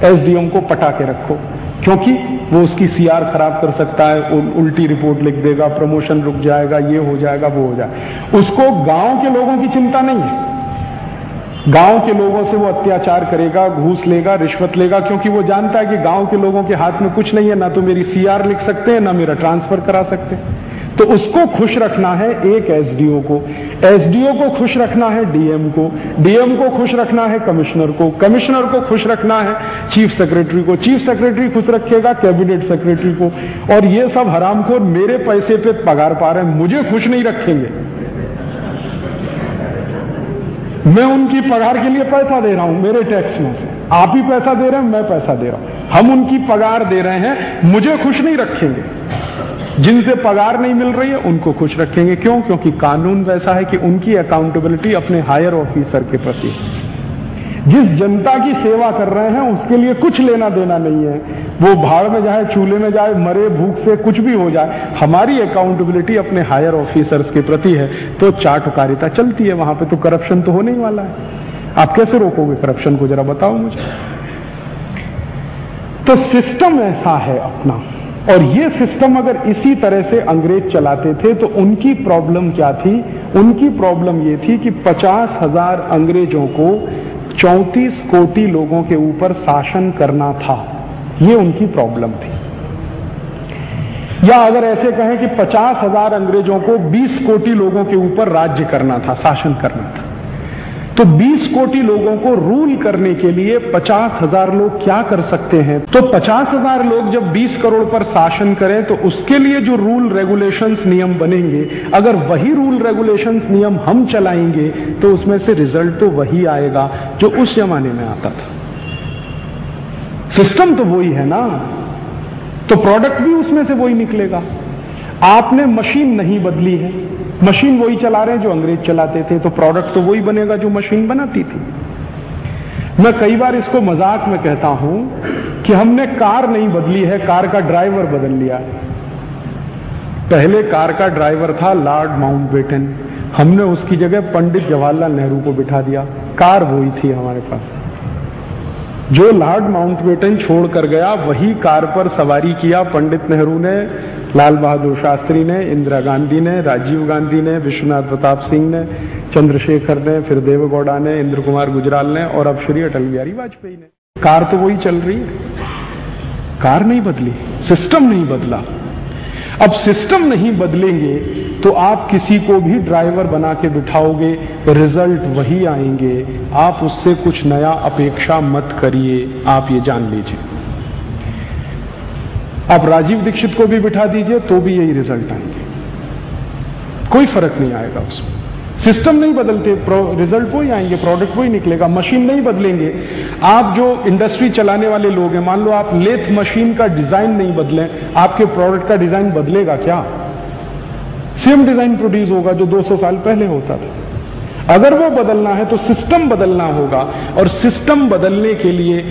एसडीएम को पटा के रखो, क्योंकि वो उसकी सीआर खराब कर सकता है, उल्टी रिपोर्ट लिख देगा, प्रमोशन रुक जाएगा, ये हो जाएगा, वो हो जाएगा। उसको गांव के लोगों की चिंता नहीं है। गांव के लोगों से वो अत्याचार करेगा, घूस लेगा, रिश्वत लेगा, क्योंकि वो जानता है कि गांव के लोगों के हाथ में कुछ नहीं है, ना तो मेरी सीआर लिख सकते हैं, ना मेरा ट्रांसफर करा सकते हैं। तो उसको खुश रखना है एक एसडीओ को, एसडीओ को खुश रखना है डीएम को, डीएम को खुश रखना है कमिश्नर को, कमिश्नर को खुश रखना है चीफ सेक्रेटरी को, चीफ सेक्रेटरी खुश रखेगा कैबिनेट सेक्रेटरी को। और ये सब हरामखोर मेरे पैसे पे पगार पा रहे हैं, मुझे खुश नहीं रखेंगे। मैं उनकी पगार के लिए पैसा दे रहा हूं, मेरे टैक्स में से। आप ही पैसा दे रहे हैं, मैं पैसा दे रहा हूं, हम उनकी पगार दे रहे हैं, मुझे खुश नहीं रखेंगे। जिनसे पगार नहीं मिल रही है उनको खुश रखेंगे। क्यों? क्योंकि कानून वैसा है कि उनकी अकाउंटेबिलिटी अपने हायर ऑफिसर के प्रति। जिस जनता की सेवा कर रहे हैं उसके लिए कुछ लेना देना नहीं है, वो भाड़ में जाए, चूल्हे में जाए, मरे भूख से, कुछ भी हो जाए, हमारी अकाउंटेबिलिटी अपने हायर ऑफिसर्स के प्रति है। तो चाटुकारिता चलती है वहां पे, तो करप्शन तो होने ही वाला है। आप कैसे रोकोगे करप्शन को, जरा बताओ मुझे। तो सिस्टम ऐसा है अपना, और ये सिस्टम अगर इसी तरह से अंग्रेज चलाते थे तो उनकी प्रॉब्लम क्या थी? उनकी प्रॉब्लम ये थी कि 50,000 अंग्रेजों को 34 कोटि लोगों के ऊपर शासन करना था। ये उनकी प्रॉब्लम थी। या अगर ऐसे कहें कि 50,000 अंग्रेजों को 20 कोटि लोगों के ऊपर राज्य करना था, शासन करना था। तो 20 कोटि लोगों को रूल करने के लिए 50,000 लोग क्या कर सकते हैं? तो 50,000 लोग जब 20 करोड़ पर शासन करें तो उसके लिए जो रूल रेगुलेशंस नियम बनेंगे, अगर वही रूल रेगुलेशंस नियम हम चलाएंगे तो उसमें से रिजल्ट तो वही आएगा जो उस जमाने में आता था। सिस्टम तो वही है ना, तो प्रोडक्ट भी उसमें से वही निकलेगा। आपने मशीन नहीं बदली है, मशीन वही चला रहे हैं जो अंग्रेज चलाते थे, तो प्रोडक्ट तो वही बनेगा जो मशीन बनाती थी। मैं कई बार इसको मजाक में कहता हूं कि हमने कार नहीं बदली है, कार का ड्राइवर बदल लिया। पहले कार का ड्राइवर था लॉर्ड माउंटबेटन, हमने उसकी जगह पंडित जवाहरलाल नेहरू को बिठा दिया। कार वही थी हमारे पास। जो लॉर्ड माउंटबेटन छोड़कर गया वही कार पर सवारी किया पंडित नेहरू ने, लाल बहादुर शास्त्री ने, इंदिरा गांधी ने, राजीव गांधी ने, विश्वनाथ प्रताप सिंह ने, चंद्रशेखर ने, फिर देवेगौड़ा ने, इंद्र कुमार गुजराल ने, और अब श्री अटल बिहारी वाजपेयी ने। कार तो वही चल रही है, कार नहीं बदली, सिस्टम नहीं बदला। अब सिस्टम नहीं बदलेंगे तो आप किसी को भी ड्राइवर बना के बिठाओगे, रिजल्ट वही आएंगे। आप उससे कुछ नया अपेक्षा मत करिए, आप ये जान लीजिए। आप राजीव दीक्षित को भी बिठा दीजिए तो भी यही रिजल्ट आएंगे, कोई फर्क नहीं आएगा उसमें। सिस्टम नहीं बदलते, रिजल्ट वही आएंगे, प्रोडक्ट वही निकलेगा, मशीन नहीं बदलेंगे। आप जो इंडस्ट्री चलाने वाले लोग हैं, मान लो आप लेथ मशीन का डिजाइन नहीं बदलें, आपके प्रोडक्ट का डिजाइन बदलेगा क्या? सेम डिजाइन प्रोड्यूस होगा जो 200 साल पहले होता था। अगर वो बदलना है तो सिस्टम बदलना होगा, और सिस्टम बदलने के लिए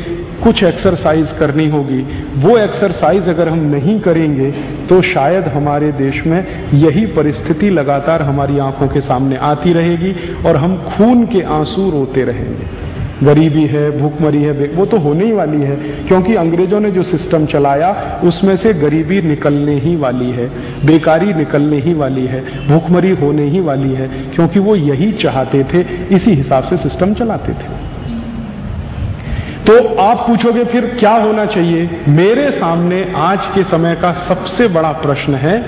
कुछ एक्सरसाइज करनी होगी। वो एक्सरसाइज अगर हम नहीं करेंगे तो शायद हमारे देश में यही परिस्थिति लगातार हमारी आंखों के सामने आती रहेगी और हम खून के आंसू रोते रहेंगे। गरीबी है, भूखमरी है, वो तो होने ही वाली है, क्योंकि अंग्रेजों ने जो सिस्टम चलाया उसमें से गरीबी निकलने ही वाली है, बेकारी निकलने ही वाली है, भूखमरी होने ही वाली है, क्योंकि वो यही चाहते थे, इसी हिसाब से सिस्टम चलाते थे। तो आप पूछोगे फिर क्या होना चाहिए? मेरे सामने आज के समय का सबसे बड़ा प्रश्न है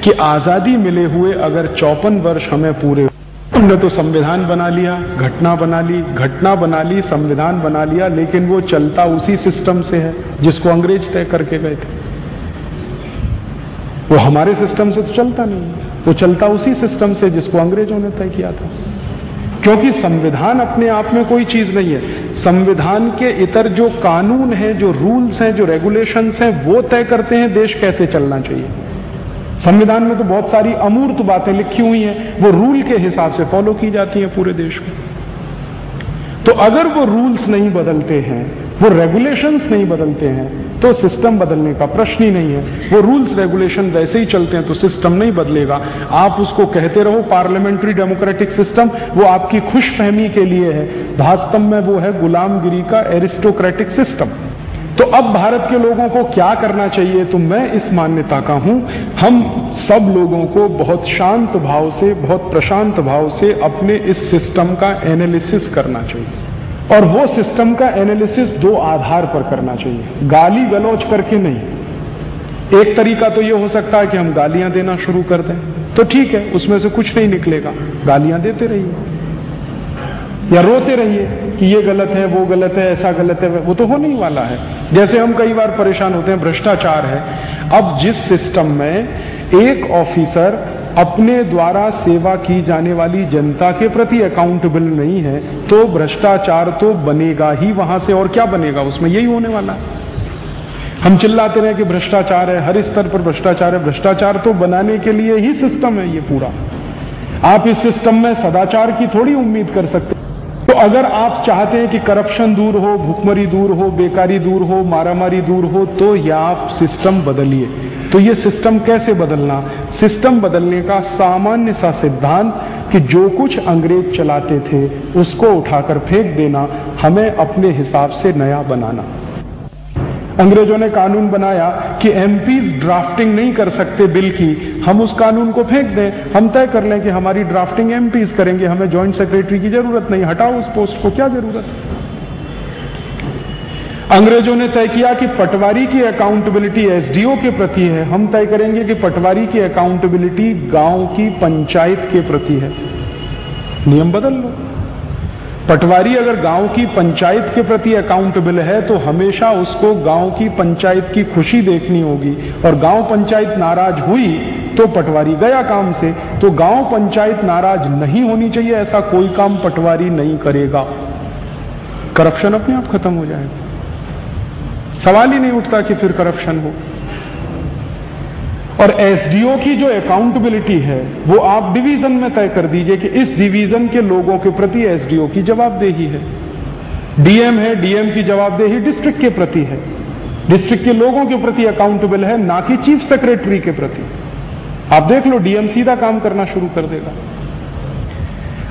कि आजादी मिले हुए अगर 54 वर्ष हमें पूरे, हमने तो संविधान बना लिया, घटना बना ली, संविधान बना लिया, लेकिन वो चलता उसी सिस्टम से है जिसको अंग्रेज तय करके गए थे। वो हमारे सिस्टम से तो चलता नहीं, वो चलता उसी सिस्टम से जिसको अंग्रेजों ने तय किया था। क्योंकि संविधान अपने आप में कोई चीज नहीं है, संविधान के इतर जो कानून हैं, जो रूल्स हैं, जो रेगुलेशंस हैं, वो तय करते हैं देश कैसे चलना चाहिए। संविधान में तो बहुत सारी अमूर्त बातें लिखी हुई हैं, वो रूल के हिसाब से फॉलो की जाती हैं पूरे देश में। तो अगर वो रूल्स नहीं बदलते हैं, वो रेगुलेशंस नहीं बदलते हैं, तो सिस्टम बदलने का प्रश्न ही नहीं है। वो रूल्स रेगुलेशन वैसे ही चलते हैं तो सिस्टम नहीं बदलेगा। आप उसको कहते रहो पार्लियामेंट्री डेमोक्रेटिक सिस्टम, वो आपकी खुशफहमी के लिए है, वास्तव में वो है गुलामगिरी का एरिस्टोक्रेटिक सिस्टम। तो अब भारत के लोगों को क्या करना चाहिए? तो मैं इस मान्यता का हूं, हम सब लोगों को बहुत शांत भाव से, बहुत प्रशांत भाव से अपने इस सिस्टम का एनालिसिस करना चाहिए। और वो सिस्टम का एनालिसिस दो आधार पर करना चाहिए, गाली गलौज करके नहीं। एक तरीका तो ये हो सकता है कि हम गालियां देना शुरू कर दें, तो ठीक है, उसमें से कुछ नहीं निकलेगा, गालियां देते रहिए या रोते रहिए कि ये गलत है, वो गलत है, ऐसा गलत है, वो तो होने ही वाला है। जैसे हम कई बार परेशान होते हैं, भ्रष्टाचार है। अब जिस सिस्टम में एक ऑफिसर अपने द्वारा सेवा की जाने वाली जनता के प्रति अकाउंटेबल नहीं है, तो भ्रष्टाचार तो बनेगा ही वहां से, और क्या बनेगा उसमें, यही होने वाला है। हम चिल्लाते रहे कि भ्रष्टाचार है, हर स्तर पर भ्रष्टाचार है, भ्रष्टाचार तो बनाने के लिए ही सिस्टम है ये पूरा। आप इस सिस्टम में सदाचार की थोड़ी उम्मीद कर सकते। तो अगर आप चाहते हैं कि करप्शन दूर हो, भूखमरी दूर हो, बेकारी दूर हो, मारामारी दूर हो, तो या आप सिस्टम बदलिए। तो ये सिस्टम कैसे बदलना? सिस्टम बदलने का सामान्य सा सिद्धांत कि जो कुछ अंग्रेज चलाते थे उसको उठाकर फेंक देना, हमें अपने हिसाब से नया बनाना। अंग्रेजों ने कानून बनाया कि एमपीज ड्राफ्टिंग नहीं कर सकते बिल की, हम उस कानून को फेंक दें, हम तय कर लें कि हमारी ड्राफ्टिंग एमपीज करेंगे, हमें जॉइंट सेक्रेटरी की जरूरत नहीं, हटाओ उस पोस्ट को, क्या जरूरत है। अंग्रेजों ने तय किया कि पटवारी की अकाउंटेबिलिटी एसडीओ के प्रति है, हम तय करेंगे कि पटवारी की अकाउंटेबिलिटी गांव की पंचायत के प्रति है। नियम बदल लो। पटवारी अगर गांव की पंचायत के प्रति अकाउंटेबल है तो हमेशा उसको गांव की पंचायत की खुशी देखनी होगी, और गांव पंचायत नाराज हुई तो पटवारी गया काम से। तो गांव पंचायत नाराज नहीं होनी चाहिए, ऐसा कोई काम पटवारी नहीं करेगा, करप्शन अपने आप खत्म हो जाएगा। सवाल ही नहीं उठता कि फिर करप्शन हो। और एसडीओ की जो अकाउंटेबिलिटी है वो आप डिवीजन में तय कर दीजिए कि इस डिवीजन के लोगों के प्रति एसडीओ की जवाबदेही है। डीएम है, डीएम की जवाबदेही डिस्ट्रिक्ट के प्रति है, डिस्ट्रिक्ट के लोगों के प्रति अकाउंटेबल है, ना कि चीफ सेक्रेटरी के प्रति। आप देख लो, डीएम सीधा काम करना शुरू कर देगा।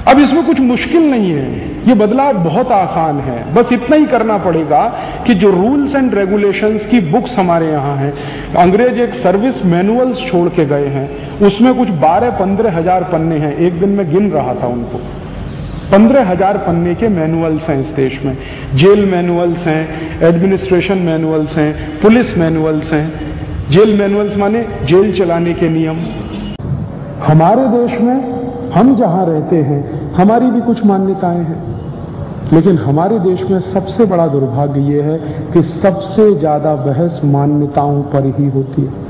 अब इसमें कुछ मुश्किल नहीं है, ये बदलाव बहुत आसान है। बस इतना ही करना पड़ेगा कि जो रूल्स एंड रेगुलेशंस की बुक्स हमारे यहाँ हैं, अंग्रेज एक सर्विस मैनुअल्स छोड़ के गए हैं, उसमें कुछ 12-15 हजार पन्ने हैं। एक दिन में गिन रहा था उनको, 15 हजार पन्ने के मैनुअल्स हैं इस देश में। जेल मैनुअल्स हैं, एडमिनिस्ट्रेशन मैनुअल्स हैं, पुलिस मैनुअल्स हैं। जेल मैनुअल्स माने जेल चलाने के नियम। हमारे देश में हम जहां रहते हैं हमारी भी कुछ मान्यताएं हैं। लेकिन हमारे देश में सबसे बड़ा दुर्भाग्य यह है कि सबसे ज्यादा बहस मान्यताओं पर ही होती है।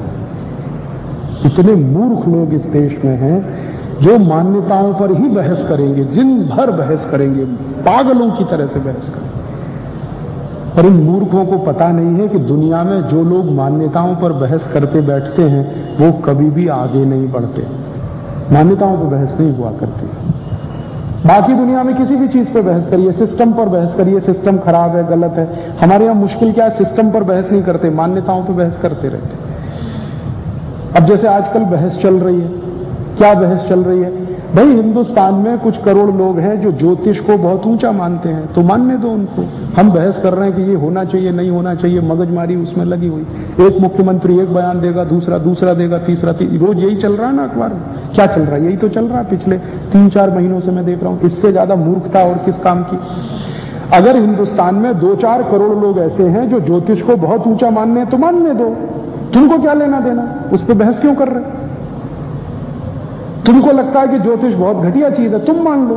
इतने मूर्ख लोग इस देश में हैं जो मान्यताओं पर ही बहस करेंगे, दिन भर बहस करेंगे, पागलों की तरह से बहस करेंगे। और इन मूर्खों को पता नहीं है कि दुनिया में जो लोग मान्यताओं पर बहस करते बैठते हैं वो कभी भी आगे नहीं बढ़ते। मान्यताओं पर बहस नहीं हुआ करती। बाकी दुनिया में किसी भी चीज पर बहस करिए, सिस्टम पर बहस करिए, सिस्टम खराब है, गलत है। हमारे यहां मुश्किल क्या है, सिस्टम पर बहस नहीं करते, मान्यताओं पर बहस करते रहते। अब जैसे आजकल बहस चल रही है, क्या बहस चल रही है भाई, हिंदुस्तान में कुछ करोड़ लोग हैं जो ज्योतिष को बहुत ऊंचा मानते हैं, तो मानने दो उनको। हम बहस कर रहे हैं कि ये होना चाहिए, नहीं होना चाहिए, मगजमारी उसमें लगी हुई। एक मुख्यमंत्री एक बयान देगा, दूसरा देगा, तीसरा रोज यही चल रहा है ना अखबार में। क्या चल रहा है? यही तो चल रहा है पिछले 3-4 महीनों से मैं देख रहा हूं। इससे ज्यादा मूर्खता और किस काम की। अगर हिंदुस्तान में 2-4 करोड़ लोग ऐसे हैं जो ज्योतिष को बहुत ऊंचा मानने हैं तो मानने दो, तुमको क्या लेना देना, उस पर बहस क्यों कर रहे? तुमको लगता है कि ज्योतिष बहुत घटिया चीज है, तुम मान लो,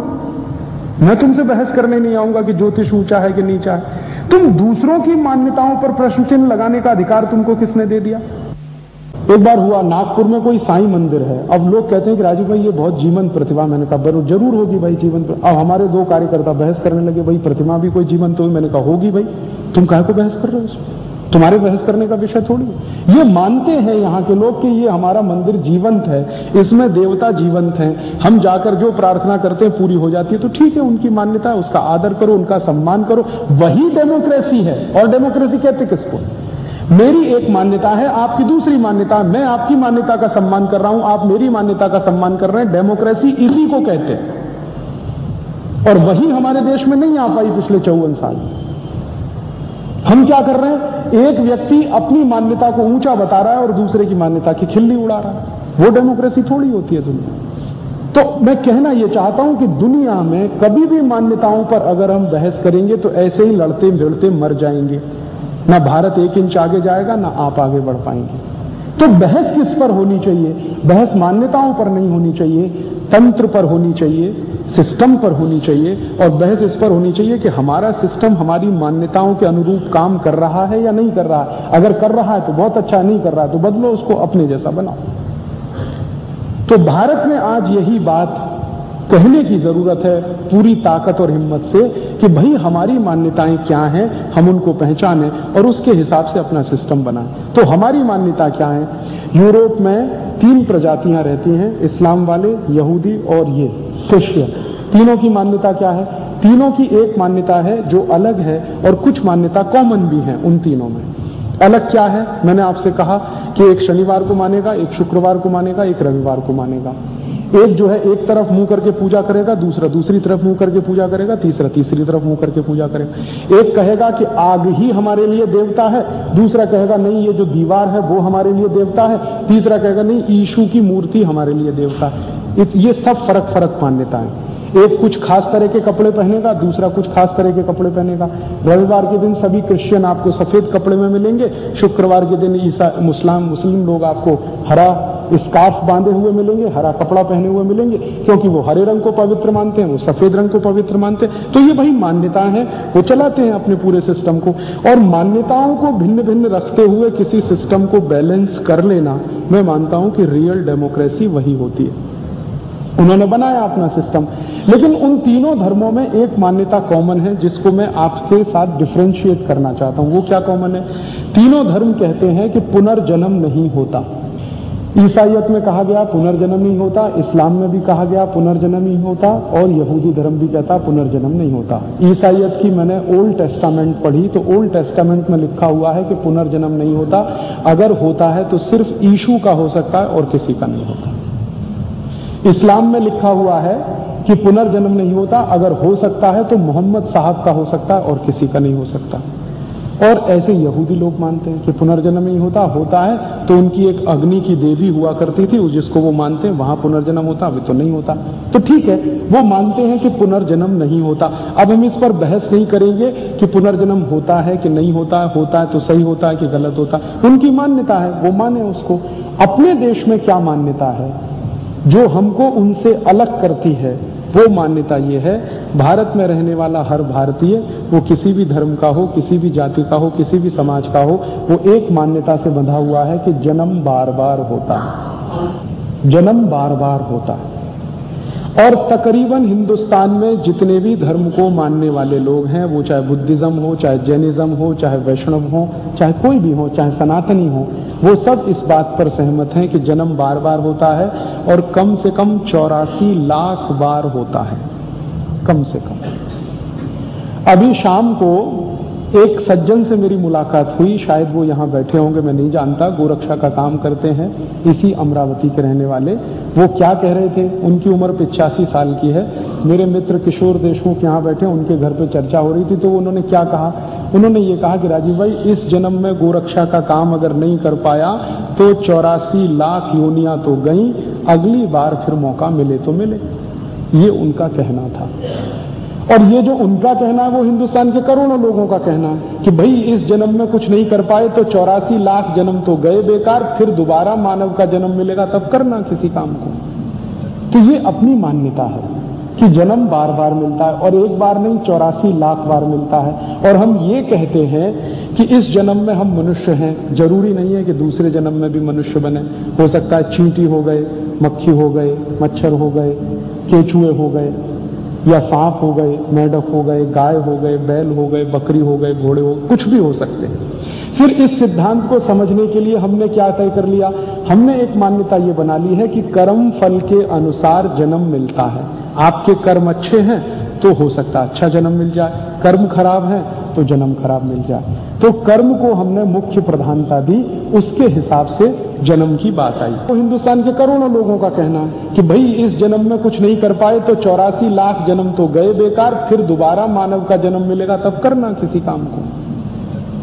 मैं तुमसे बहस करने नहीं आऊंगा कि ज्योतिष ऊंचा है कि नीचा है। तुम दूसरों की मान्यताओं पर प्रश्न चिन्ह लगाने का अधिकार तुमको किसने दे दिया? एक बार हुआ, नागपुर में कोई साईं मंदिर है। अब लोग कहते हैं कि राजू भाई ये बहुत जीवंत प्रतिमा। मैंने कहा जरूर होगी भाई जीवंत। अब हमारे 2 कार्यकर्ता बहस करने लगे, भाई प्रतिमा भी कोई जीवंत होगी। मैंने कहा होगी भाई, तुम काहे को बहस कर रहे हो इसमें? तुम्हारे बहस करने का विषय थोड़ी। ये मानते हैं यहाँ के लोग कि ये हमारा मंदिर जीवंत है, इसमें देवता जीवंत हैं, हम जाकर जो प्रार्थना करते हैं पूरी हो जाती है। तो ठीक है, उनकी मान्यता है, उसका आदर करो, उनका सम्मान करो, वही डेमोक्रेसी है। और डेमोक्रेसी कहते किसको? मेरी एक मान्यता है, आपकी दूसरी मान्यता है, मैं आपकी मान्यता का सम्मान कर रहा हूं, आप मेरी मान्यता का सम्मान कर रहे हैं। डेमोक्रेसी इसी को कहते हैं। और वही हमारे देश में नहीं आ पाई पिछले 54 साल। हम क्या कर रहे हैं, एक व्यक्ति अपनी मान्यता को ऊंचा बता रहा है और दूसरे की मान्यता की खिल्ली उड़ा रहा है। वो डेमोक्रेसी थोड़ी होती है दुनिया। तो मैं कहना यह चाहता हूं कि दुनिया में कभी भी मान्यताओं पर अगर हम बहस करेंगे तो ऐसे ही लड़ते भिड़ते मर जाएंगे। ना भारत 1 इंच आगे जाएगा, ना आप आगे बढ़ पाएंगे। तो बहस किस पर होनी चाहिए? बहस मान्यताओं पर नहीं होनी चाहिए, तंत्र पर होनी चाहिए, सिस्टम पर होनी चाहिए। और बहस इस पर होनी चाहिए कि हमारा सिस्टम हमारी मान्यताओं के अनुरूप काम कर रहा है या नहीं कर रहा है। अगर कर रहा है तो बहुत अच्छा, नहीं कर रहा है तो बदलो, उसको अपने जैसा बनाओ। तो भारत में आज यही बात कहने की जरूरत है पूरी ताकत और हिम्मत से कि भाई हमारी मान्यताएं क्या हैं, हम उनको पहचानें और उसके हिसाब से अपना सिस्टम बनाएं। तो हमारी मान्यता क्या है? यूरोप में 3 प्रजातियां रहती हैं, इस्लाम वाले, यहूदी और ये क्रिश्चियन। तीनों की मान्यता क्या है? तीनों की एक मान्यता है जो अलग है और कुछ मान्यता कॉमन भी है उन तीनों में। अलग क्या है? मैंने आपसे कहा कि एक शनिवार को मानेगा, एक शुक्रवार को मानेगा, एक रविवार को मानेगा। एक जो है एक तरफ मुंह करके पूजा करेगा, दूसरा दूसरी तरफ मुंह करके पूजा करेगा, तीसरा तीसरी तरफ मुंह करके पूजा करेगा। एक कहेगा कि आग ही हमारे लिए देवता है, दूसरा कहेगा नहीं ये जो दीवार है वो हमारे लिए देवता है, तीसरा कहेगा नहीं यीशु की मूर्ति हमारे लिए देवता है। ये सब फर्क मान्यताएं। एक कुछ खास तरह के कपड़े पहनेगा, दूसरा कुछ खास तरह के कपड़े पहनेगा। रविवार के दिन सभी क्रिश्चियन आपको सफेद कपड़े में मिलेंगे, शुक्रवार के दिन मुस्लिम लोग आपको हरा स्कार्फ बांधे हुए मिलेंगे, हरा कपड़ा पहने हुए मिलेंगे, क्योंकि वो हरे रंग को पवित्र मानते हैं, वो सफेद रंग को पवित्र मानते हैं। तो ये भाई मान्यताएं हैं, वो चलाते हैं अपने पूरे सिस्टम को। और मान्यताओं को भिन्न भिन्न रखते हुए किसी सिस्टम को बैलेंस कर लेना, मैं मानता हूं कि रियल डेमोक्रेसी वही होती है। उन्होंने बनाया अपना सिस्टम, लेकिन उन तीनों धर्मों में एक मान्यता कॉमन है जिसको मैं आपके साथ डिफरेंशिएट करना चाहता हूं। वो क्या कॉमन है? तीनों धर्म कहते हैं कि पुनर्जन्म नहीं होता। ईसाइयत में कहा गया पुनर्जन्म नहीं होता, इस्लाम में भी कहा गया पुनर्जन्म नहीं होता, और यहूदी धर्म भी कहता पुनर्जन्म नहीं होता। ईसाइयत की मैंने ओल्ड टेस्टामेंट पढ़ी तो ओल्ड टेस्टामेंट में लिखा हुआ है कि पुनर्जन्म नहीं होता। अगर होता है तो सिर्फ यीशु का हो सकता है और किसी का नहीं होता। इस्लाम में लिखा हुआ है कि पुनर्जन्म नहीं होता, अगर हो सकता है तो मोहम्मद साहब का हो सकता है और किसी का नहीं हो सकता। और ऐसे यहूदी लोग मानते हैं कि पुनर्जन्म नहीं होता, होता है तो उनकी एक अग्नि की देवी हुआ करती थी जिसको वो मानते हैं वहां पुनर्जन्म होता, अभी तो नहीं होता। तो ठीक है, वो मानते हैं कि पुनर्जन्म नहीं होता। अब हम इस पर बहस नहीं करेंगे कि पुनर्जन्म होता है कि नहीं होता है तो सही होता है कि गलत होता है। उनकी मान्यता है, वो माने उसको। अपने देश में क्या मान्यता है जो हमको उनसे अलग करती है? वो मान्यता ये है, भारत में रहने वाला हर भारतीय, वो किसी भी धर्म का हो, किसी भी जाति का हो, किसी भी समाज का हो, वो एक मान्यता से बंधा हुआ है कि जन्म बार बार होता है, जन्म बार बार होता है। और तकरीबन हिंदुस्तान में जितने भी धर्म को मानने वाले लोग हैं, वो चाहे बुद्धिज्म हो, चाहे जैनिज्म हो, चाहे वैष्णव हो, चाहे कोई भी हो, चाहे सनातनी हो, वो सब इस बात पर सहमत हैं कि जन्म बार बार होता है और कम से कम 84 लाख बार होता है, कम से कम। अभी शाम को एक सज्जन से मेरी मुलाकात हुई, शायद वो यहाँ बैठे होंगे, मैं नहीं जानता, गोरक्षा का काम करते हैं, इसी अमरावती के रहने वाले। वो क्या कह रहे थे, उनकी उम्र 85 साल की है। मेरे मित्र किशोर देशमुख यहाँ बैठे, उनके घर पे चर्चा हो रही थी, तो उन्होंने क्या कहा, उन्होंने ये कहा कि राजीव भाई, इस जन्म में गोरक्षा का काम अगर नहीं कर पाया तो 84 लाख योनियां तो गई, अगली बार फिर मौका मिले तो मिले। ये उनका कहना था। और ये जो उनका कहना है वो हिंदुस्तान के करोड़ों लोगों का कहना है कि भाई इस जन्म में कुछ नहीं कर पाए तो 84 लाख जन्म तो गए बेकार, फिर दोबारा मानव का जन्म मिलेगा तब करना किसी काम को। तो ये अपनी मान्यता है कि जन्म बार बार मिलता है, और एक बार नहीं 84 लाख बार मिलता है। और हम ये कहते हैं कि इस जन्म में हम मनुष्य हैं, जरूरी नहीं है कि दूसरे जन्म में भी मनुष्य बने। हो सकता है चींटी हो गए, मक्खी हो गए, मच्छर हो गए, केचुए हो गए, या सांप हो गए, मेंढक हो गए, गाय हो गए, बैल हो गए, बकरी हो गए, घोड़े हो गए, कुछ भी हो सकते हैं। फिर इस सिद्धांत को समझने के लिए हमने क्या तय कर लिया, हमने एक मान्यता ये बना ली है कि कर्म फल के अनुसार जन्म मिलता है। आपके कर्म अच्छे हैं तो हो सकता है अच्छा जन्म मिल जाए, कर्म खराब है तो जन्म खराब मिल जाए। तो कर्म को हमने मुख्य प्रधानता दी, उसके हिसाब से जन्म की बात आई। तो हिंदुस्तान के करोड़ों लोगों का कहना है कि भाई इस जन्म में कुछ नहीं कर पाए तो 84 लाख जन्म तो गए बेकार, फिर दोबारा मानव का जन्म मिलेगा तब करना किसी काम को।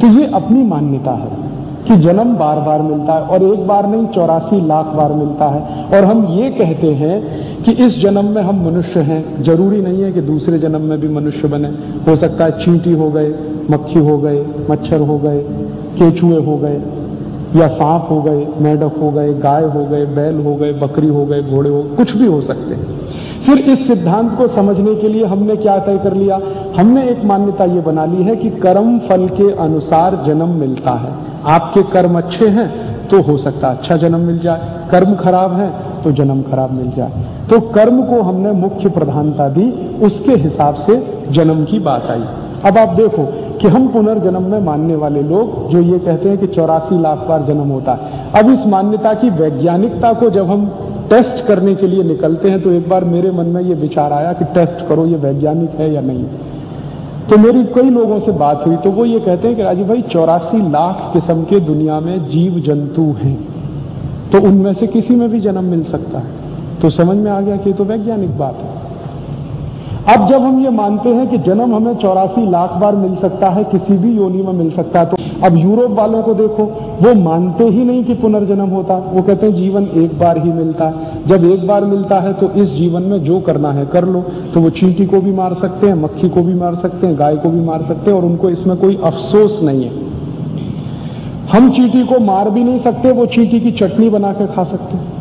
तो ये अपनी मान्यता है कि जन्म बार बार मिलता है, और एक बार नहीं 84 लाख बार मिलता है। और हम ये कहते हैं कि इस जन्म में हम मनुष्य हैं, जरूरी नहीं है कि दूसरे जन्म में भी मनुष्य बने। हो सकता है चींटी हो गए, मक्खी हो गए, मच्छर हो गए, केचुए हो गए, या सांप हो गए, मेंढक हो गए, गाय हो गए, बैल हो गए, बकरी हो गए, घोड़े हो गए, कुछ भी हो सकते हैं। फिर इस सिद्धांत को समझने के लिए हमने क्या तय कर लिया, हमने एक मान्यता ये बना ली है कि कर्म फल के अनुसार जन्म मिलता है। आपके कर्म अच्छे हैं तो हो सकता है अच्छा जन्म मिल जाए, कर्म खराब है तो जन्म खराब मिल जाए। तो कर्म को हमने मुख्य प्रधानता दी, उसके हिसाब से जन्म की बात आई। अब आप देखो कि हम पुनर्जन्म में मानने वाले लोग जो ये कहते हैं कि 84 लाख बार जन्म होता है, अब इस मान्यता की वैज्ञानिकता को जब हम टेस्ट करने के लिए निकलते हैं तो एक बार मेरे मन में ये विचार आया कि टेस्ट करो ये वैज्ञानिक है या नहीं। तो मेरी कई लोगों से बात हुई तो वो ये कहते हैं कि राजीव भाई 84 लाख किस्म के दुनिया में जीव जंतु हैं, तो उनमें से किसी में भी जन्म मिल सकता है। तो समझ में आ गया कि तो वैज्ञानिक बात है। अब जब हम ये मानते हैं कि जन्म हमें 84 लाख बार मिल सकता है, किसी भी योनि में मिल सकता है, तो अब यूरोप वालों को देखो, वो मानते ही नहीं कि पुनर्जन्म होता। वो कहते हैं जीवन एक बार ही मिलता है, जब एक बार मिलता है तो इस जीवन में जो करना है कर लो। तो वो चींटी को भी मार सकते हैं, मक्खी को भी मार सकते हैं, गाय को भी मार सकते हैं, और उनको इसमें कोई अफसोस नहीं है। हम चींटी को मार भी नहीं सकते, वो चींटी की चटनी बना के खा सकते हैं।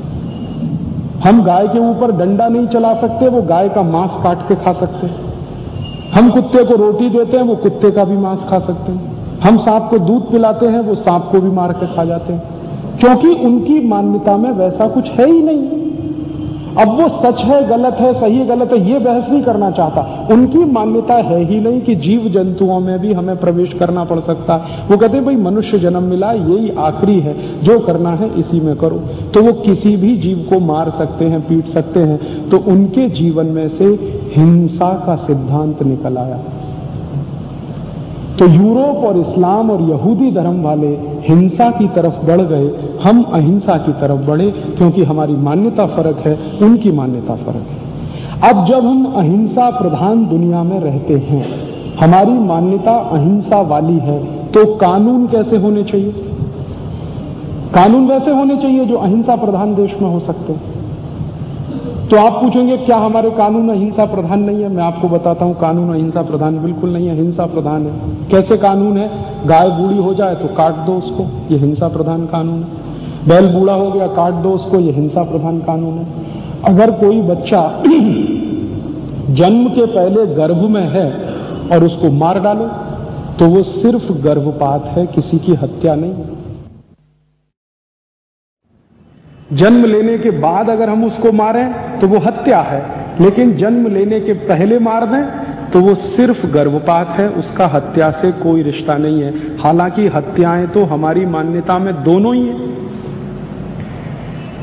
हम गाय के ऊपर डंडा नहीं चला सकते, वो गाय का मांस काट के खा सकते हैं। हम कुत्ते को रोटी देते हैं, वो कुत्ते का भी मांस खा सकते हैं। हम सांप को दूध पिलाते हैं, वो सांप को भी मार के खा जाते हैं, क्योंकि उनकी मान्यता में वैसा कुछ है ही नहीं। अब वो सच है गलत है, सही है गलत है, ये बहस नहीं करना चाहता। उनकी मान्यता है ही नहीं कि जीव जंतुओं में भी हमें प्रवेश करना पड़ सकता है। वो कहते हैं भाई मनुष्य जन्म मिला, यही आखिरी है, जो करना है इसी में करो। तो वो किसी भी जीव को मार सकते हैं, पीट सकते हैं। तो उनके जीवन में से हिंसा का सिद्धांत निकल आया। तो यूरोप और इस्लाम और यहूदी धर्म वाले हिंसा की तरफ बढ़ गए, हम अहिंसा की तरफ बढ़े, क्योंकि हमारी मान्यता फर्क है, उनकी मान्यता फर्क है। अब जब हम अहिंसा प्रधान दुनिया में रहते हैं, हमारी मान्यता अहिंसा वाली है, तो कानून कैसे होने चाहिए? कानून वैसे होने चाहिए जो अहिंसा प्रधान देश में हो सकते हैं। तो आप पूछेंगे क्या हमारे कानून अहिंसा प्रधान नहीं है? मैं आपको बताता हूं, कानून अहिंसा प्रधान बिल्कुल नहीं है, हिंसा प्रधान है। कैसे कानून है? गाय बूढ़ी हो जाए तो काट दो उसको, ये हिंसा प्रधान कानून है। बैल बूढ़ा हो गया, काट दो उसको, ये हिंसा प्रधान कानून है। अगर कोई बच्चा जन्म के पहले गर्भ में है और उसको मार डालो तो वो सिर्फ गर्भपात है, किसी की हत्या नहीं है। जन्म लेने के बाद अगर हम उसको मारें तो वो हत्या है, लेकिन जन्म लेने के पहले मार दें तो वो सिर्फ गर्भपात है, उसका हत्या से कोई रिश्ता नहीं है। हालांकि हत्याएं तो हमारी मान्यता में दोनों ही हैं।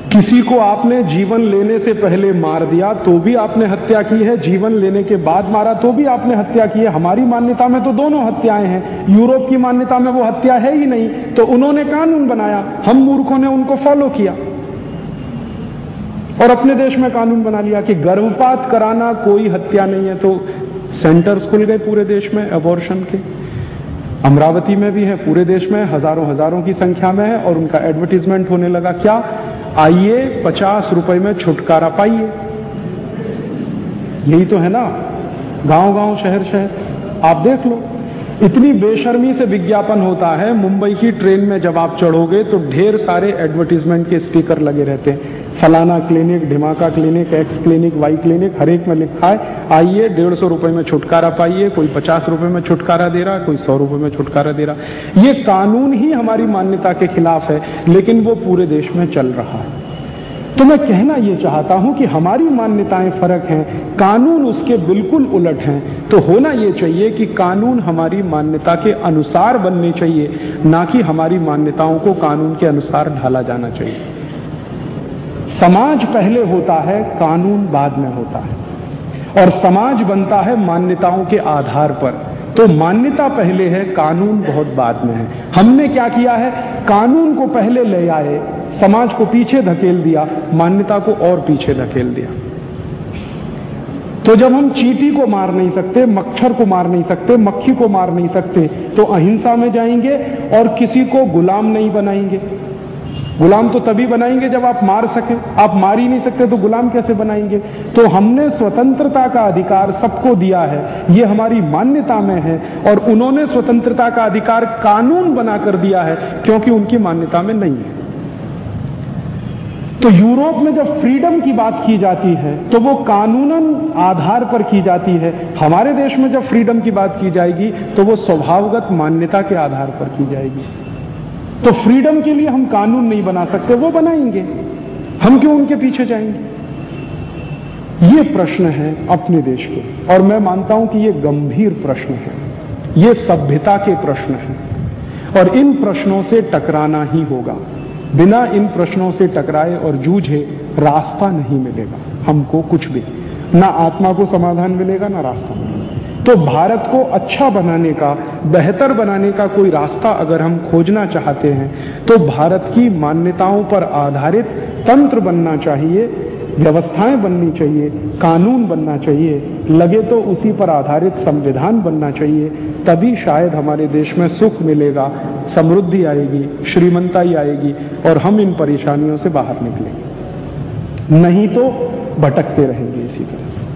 किसी को आपने जीवन लेने से पहले मार दिया तो भी आपने हत्या की है, जीवन लेने के बाद मारा तो भी आपने हत्या की है। हमारी मान्यता में तो दोनों हत्याएं हैं। यूरोप की मान्यता में वो हत्या है ही नहीं, तो उन्होंने कानून बनाया, हम मूर्खों ने उनको फॉलो किया और अपने देश में कानून बना लिया कि गर्भपात कराना कोई हत्या नहीं है। तो सेंटर्स खुल गए पूरे देश में अबॉर्शन के। अमरावती में भी है, पूरे देश में हजारों की संख्या में है, और उनका एडवर्टीजमेंट होने लगा। क्या? आइए 50 रुपए में छुटकारा पाइए। यही तो है ना, गांव शहर शहर आप देख लो। इतनी बेशर्मी से विज्ञापन होता है। मुंबई की ट्रेन में जब आप चढ़ोगे तो ढेर सारे एडवर्टीजमेंट के स्टिकर लगे रहते हैं। फलाना क्लिनिक, ढिमाका clinic, X clinic, Y clinic, हर एक में लिखा है आइए 150 रुपए में छुटकारा पाइए। कोई 50 रुपए में छुटकारा दे रहा, कोई 100 रुपए में छुटकारा दे रहा। ये कानून ही हमारी मान्यता के खिलाफ है, लेकिन वो पूरे देश में चल रहा है। तो मैं कहना यह चाहता हूं कि हमारी मान्यताएं फर्क हैं, कानून उसके बिल्कुल उलट हैं। तो होना यह चाहिए कि कानून हमारी मान्यता के अनुसार बनने चाहिए, ना कि हमारी मान्यताओं को कानून के अनुसार ढाला जाना चाहिए। समाज पहले होता है, कानून बाद में होता है, और समाज बनता है मान्यताओं के आधार पर। तो मान्यता पहले है, कानून बहुत बाद में है। हमने क्या किया है, कानून को पहले ले आए, समाज को पीछे धकेल दिया, मान्यता को और पीछे धकेल दिया। तो जब हम चींटी को मार नहीं सकते, मच्छर को मार नहीं सकते, मक्खी को मार नहीं सकते, तो अहिंसा में जाएंगे और किसी को गुलाम नहीं बनाएंगे। गुलाम तो तभी बनाएंगे जब आप मार सके। आप मार ही नहीं सकते तो गुलाम कैसे बनाएंगे? तो हमने स्वतंत्रता का अधिकार सबको दिया है, ये हमारी मान्यता में है, और उन्होंने स्वतंत्रता का अधिकार कानून बनाकर दिया है, क्योंकि उनकी मान्यता में नहीं है। तो यूरोप में जब फ्रीडम की बात की जाती है तो वो कानूनन आधार पर की जाती है। हमारे देश में जब फ्रीडम की बात की जाएगी तो वो स्वभावगत मान्यता के आधार पर की जाएगी। तो फ्रीडम के लिए हम कानून नहीं बना सकते, वो बनाएंगे, हम क्यों उनके पीछे जाएंगे? ये प्रश्न है अपने देश के, और मैं मानता हूं कि ये गंभीर प्रश्न है, ये सभ्यता के प्रश्न हैं, और इन प्रश्नों से टकराना ही होगा। बिना इन प्रश्नों से टकराए और जूझे रास्ता नहीं मिलेगा हमको, कुछ भी, ना आत्मा को समाधान मिलेगा ना रास्ता मिलेगा। तो भारत को अच्छा बनाने का, बेहतर बनाने का कोई रास्ता अगर हम खोजना चाहते हैं तो भारत की मान्यताओं पर आधारित तंत्र बनना चाहिए, व्यवस्थाएं बननी चाहिए, कानून बनना चाहिए, लगे तो उसी पर आधारित संविधान बनना चाहिए। तभी शायद हमारे देश में सुख मिलेगा, समृद्धि आएगी, श्रीमंताई आएगी, और हम इन परेशानियों से बाहर निकलेंगे। नहीं तो भटकते रहेंगे इसी तरह से।